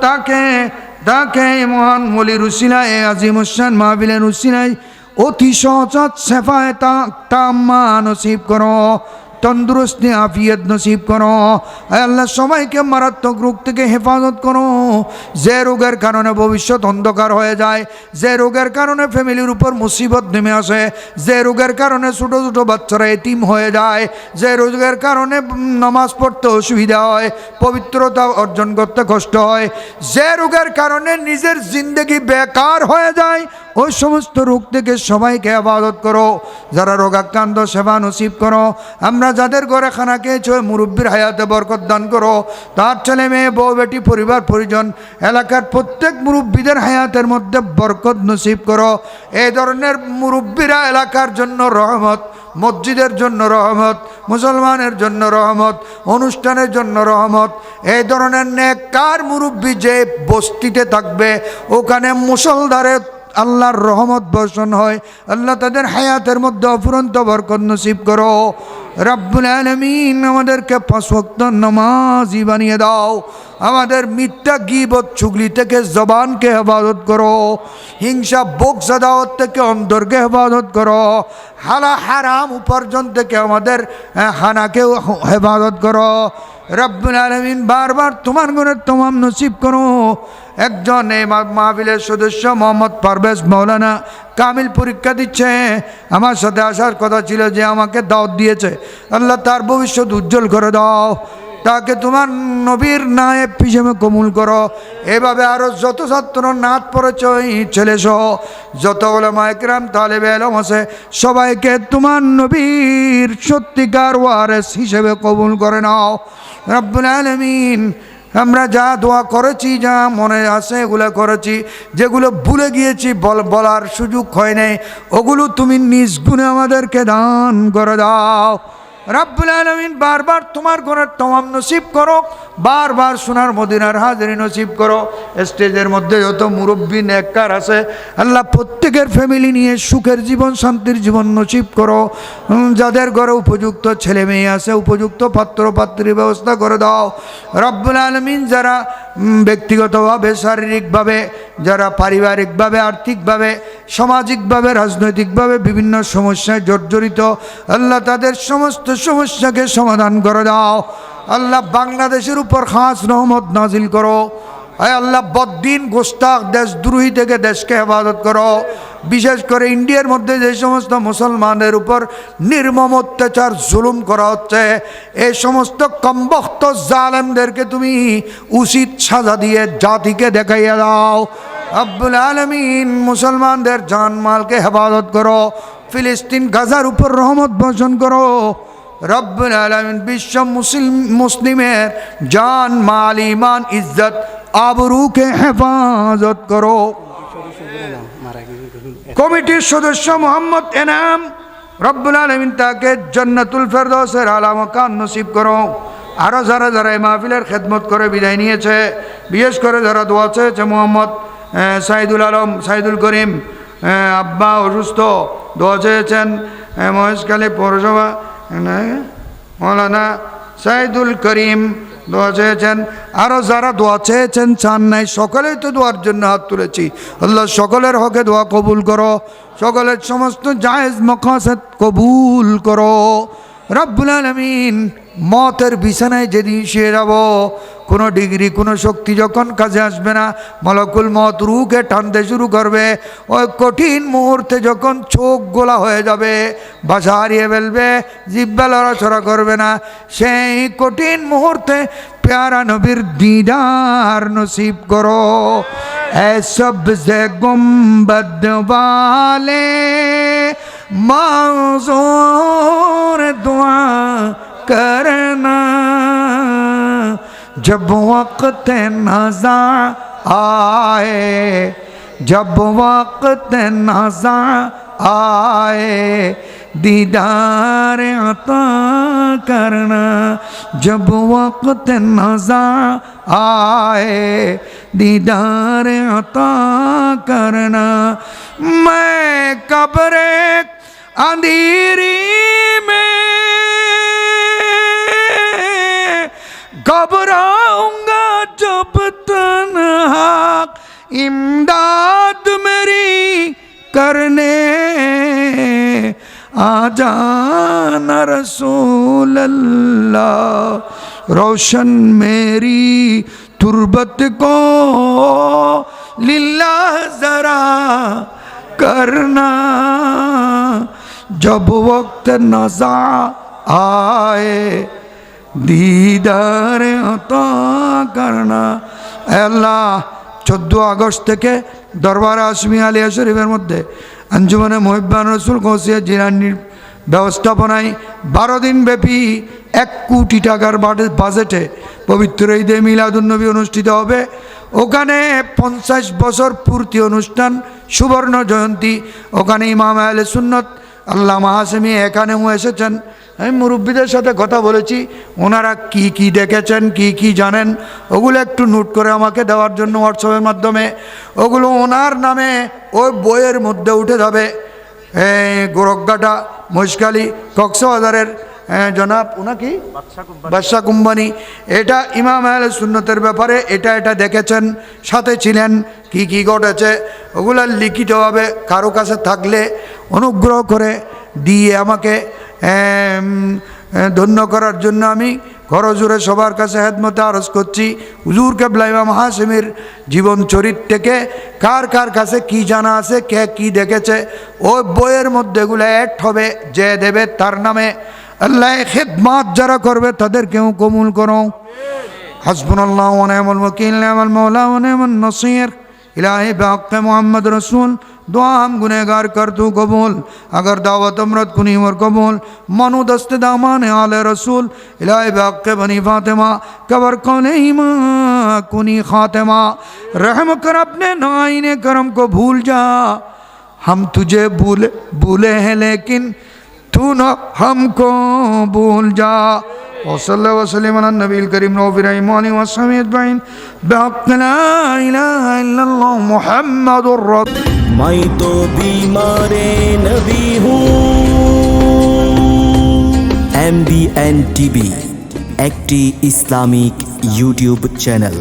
তাকে মহান মলির উসিলায় আজিমুসান মাহফিলের উসিলায় অতি সহজ শেফায়ে তাম্মা নসিব করো, তন্দুরস্তি আফিয়ত নসিব করো। আল্লাহ, সবাইকে মারাত্মক রোগ থেকে হেফাজত করো। যে রোগের কারণে ভবিষ্যৎ অন্ধকার হয়ে যায়, যে রোগের কারণে ফ্যামিলির উপর মুসিবত নেমে আসে, যে রোগের কারণে ছোটো ছোটো বাচ্চারা এতিম হয়ে যায়, যে রোগের কারণে নামাজ পড়তে অসুবিধা হয়, পবিত্রতা অর্জন করতে কষ্ট হয়, যে রোগের কারণে নিজের জিন্দগি বেকার হয়ে যায়, ওই সমস্ত রোগ থেকে সবাইকে হেফাজত করো। যারা রোগাক্রান্ত সেবা নসিব করো। আমরা যাদের ঘরে খানা খেয়েছ মুরব্বীর হায়াতে বরকত দান করো। তার ছেলে মেয়ে বউ বেটি পরিবার পরিজন এলাকার প্রত্যেক মুরব্বীদের হায়াতের মধ্যে বরকত নসিব করো। এই ধরনের মুরব্বীরা এলাকার জন্য রহমত, মসজিদের জন্য রহমত, মুসলমানের জন্য রহমত, অনুষ্ঠানের জন্য রহমত। এই ধরনের নেককার মুরব্বী যে বস্তিতে থাকবে ওখানে মুসলধারে আল্লাহর রহমত বর্ষণ হয়। আল্লাহ, তাদের হায়াতের মধ্যে অফুরন্ত বরকত নসিব করো। রব্বুল আলামিন, আমাদেরকে 5 ওয়াক্ত নামাজি বানিয়ে দাও। আমাদের মিথ্যা গীবত চুগলি থেকে জবানকে হেফাজত করো। হিংসা বকস আদাওয়াত থেকে অন্তরকে হেফাজত করো। হারাম উপার্জন থেকে আমাদের খানাকেও হেফাজত করো। রব্বুল আলামিন, বারবার তোমার গুণের তমাম নসিব করো। একজন এই মাহফিলের সদস্য মোহাম্মদ পারভেজ মৌলানা কামিল পরীক্ষা দিচ্ছে, আমার সাথে আসার কথা ছিল, যে আমাকে দাওয়াত দিয়েছে। আল্লাহ, তার ভবিষ্যৎ উজ্জ্বল করে দাও, তাকে তোমার নবীর নায়েব হিসেবে কবুল করো। এভাবে আরও যত ছাত্র নাত পড়েছ ছেলে সহ যত উলামায়ে কেরাম তালেবে ইলম আছে সবাইকে তোমার নবীর সত্যিকার ওয়ারিস হিসেবে কবুল করে নাও। রব্বুল আলামিন, আমরা যা দোয়া করেছি, যা মনে আছে এগুলো করেছি, যেগুলো ভুলে গিয়েছি বলার সুযোগ হয় নাই, ওগুলো তুমি নিজ গুণে আমাদেরকে দান করে দাও। রব্বুল আলামিন, বারবার তোমার ঘরের তমাম নসিব করো, বারবার সোনার মদিনার হাজিরি নসিব করো। স্টেজের মধ্যে যত মুরব্বী নেককার আছে আল্লাহ, প্রত্যেকের ফ্যামিলি নিয়ে সুখের জীবন শান্তির জীবন নসিব করো। যাদের ঘরে উপযুক্ত ছেলে মেয়ে আছে উপযুক্ত পাত্র পাত্রীর ব্যবস্থা করে দাও। রব্বুল আলামিন, যারা ব্যক্তিগতভাবে শারীরিকভাবে, যারা পারিবারিকভাবে, আর্থিকভাবে, সামাজিকভাবে, রাজনৈতিকভাবে বিভিন্ন সমস্যায় জর্জরিত আল্লাহ, তাদের সমস্ত সমস্যাকে সমাধান করে দাও। আল্লাহ, বাংলাদেশের উপর খাস রহমত নাজিল করো। আয় আল্লাহ, বদ্দিন গোস্তাক দেশদ্রোহী থেকে দেশকে হেফাজত করো। বিশেষ করে ইন্ডিয়ার মধ্যে যে সমস্ত মুসলমানদের উপর নির্মম অত্যাচার জুলুম করা হচ্ছে, এই সমস্ত কমবখ্ত জালেমদেরকে তুমি উচিত সাজা দিয়ে জাতিকে দেখাইয়া দাও। রব্বুল আলামিন মুসলমানদের জানমালকে হেফাজত করো, ফিলিস্তিন গাজার উপর রহমত বর্ষণ করো। রব্বুল আলামিন বিশ্ব মুসলিমের জান মাল ইমান ইজ্জত আবরুকে হেফাজত করো। কমিটির সদস্য মোহাম্মদ এনাম, রব্বুল আলামিন তাকে জান্নাতুল ফেরদৌসের আলা মাকান নসিব করো। আরও যারা যারা এই মাহফিলের খেদমত করে বিদায় নিয়েছে, বিশেষ করে যারা দোয়া চেয়েছে, মোহাম্মদ সাইদুল আলম, সাইদুল করিম আব্বা অসুস্থ, দোয়া চেয়েছেন। মহেশখালী পৌরসভা মৌলানা সাইদুল করিম দোয়া চেয়েছেন। আরও যারা দোয়া চেয়েছেন চান নাই, সকলেই তো দোয়ার জন্য হাত তুলেছি। আল্লাহ সকলের হকে দোয়া কবুল করো, সকলের সমস্ত জায়েজ মাকাসিদ কবুল করো। রব্বুল আলামিন মতের বিছানায় যেদিন শুয়ে যাব, কোনো ডিগ্রি কোনো শক্তি যখন কাজে আসবে না, মালাকুল মত রুহকে টানতে শুরু করবে, ওই কঠিন মুহূর্তে যখন চোখ গোলা হয়ে যাবে, ভাষা হারিয়ে ফেলবে, জিহ্বা লড়াচড়া করবে না, সেই কঠিন মুহূর্তে প্যারা নবীর দিদার নসিব করো। এসব সে গুম্বদ वाले माज़ूर दुआ करना, जब वक्त नज़ा आए, जब वक्त नज़ा आए, दीदार अता करना, जब वक्त नज़ा आए, दीदार अता करना। मैं कब्रे अंधेरी में घबराऊंगा जब तन्हा, इमदाद मेरी करने आ जाना रसूल अल्लाह, रोशन मेरी तुरबत को लिल्लाह जरा करना, जब वक्त नज़ा आए, दीदार अता करना। আল্লাহ 14 আগস্ট থেকে দরবার আশমি আলিয়া শরীফের মধ্যে আঞ্জুমানে মুহিব্বান রসুল গৌসিয়া জিলানীর ব্যবস্থাপনায় 12 দিন ব্যাপী 1 কোটি টাকার বাজেটে পবিত্র ঈদে মিলাদুন্নবী অনুষ্ঠিত হবে। ওখানে 50 বছর পূর্তি অনুষ্ঠান, সুবর্ণ জয়ন্তী। ওখানে ইমাম আহলে সুন্নত আল্লামা হাশেমি এখানেও এসেছেন। আমি মুরব্বীদের সাথে কথা বলেছি, ওনারা কি কি দেখেছেন, কি কি জানেন, ওগুলো একটু নোট করে আমাকে দেওয়ার জন্য হোয়াটসঅ্যাপের মাধ্যমে, ওগুলো ওনার নামে ওই বইয়ের মধ্যে উঠে যাবে। গোরখঘাটা, মহেশখালী, কক্সবাজারের জনাব ওনাকে বাদশা কোম্পানি, এটা ইমাম আহলে সুন্নতের ব্যাপারে এটা দেখেছেন, সাথে ছিলেন, কি কি ঘটেছে ওগুলা লিখিতভাবে কারো কাছে থাকলে অনুগ্রহ করে দিয়ে আমাকে ধন্য করার জন্য আমি করজোরে সবার কাছে হেদমতে আরজ করছি। হুজুর কেবলা ইমাম হাশেমির জীবন চরিত্র থেকে কার কার কাছে কি জানা আছে, কে কি দেখেছে, ওই বইয়ের মধ্যে এগুলো অ্যাড হবে, যে দেবে তার নামে। আল্লাহ খিদমত যারা করবে তাদেরকেও কবুল করো। হাসবুনাল্লাহু ওয়া নি'মাল ওয়াকিল, নি'মাল মাওলা ওয়া নি'মান নাসির। इलाही बाक़ मोहम्मद रसूल दुआ हम गुनहगार कर तू कबूल, अगर दावत अमरत कुनी और कबूल, मनु दस्त दामान आले रसूल। इलाही बाक़ बनी फातिमा कबर कौन ईमा कुनी खातिमा, रहम कर अपने नाइने करम को भूल जा, हम तुझे भूले हैं लेकिन तू न हमको भूल जा। वसल्लल्लाहु वसल्लम अला नबील करीम नौफिरईमानी वसहबी अजमाइन बिहक़्क़ि ला इलाहा इल्लल्लाह मुहम्मदुर रसूल। मैं तो बीमारे नबी हूँ। MBN TV একটি ইসলামিক ইউটিউব চ্যানেল।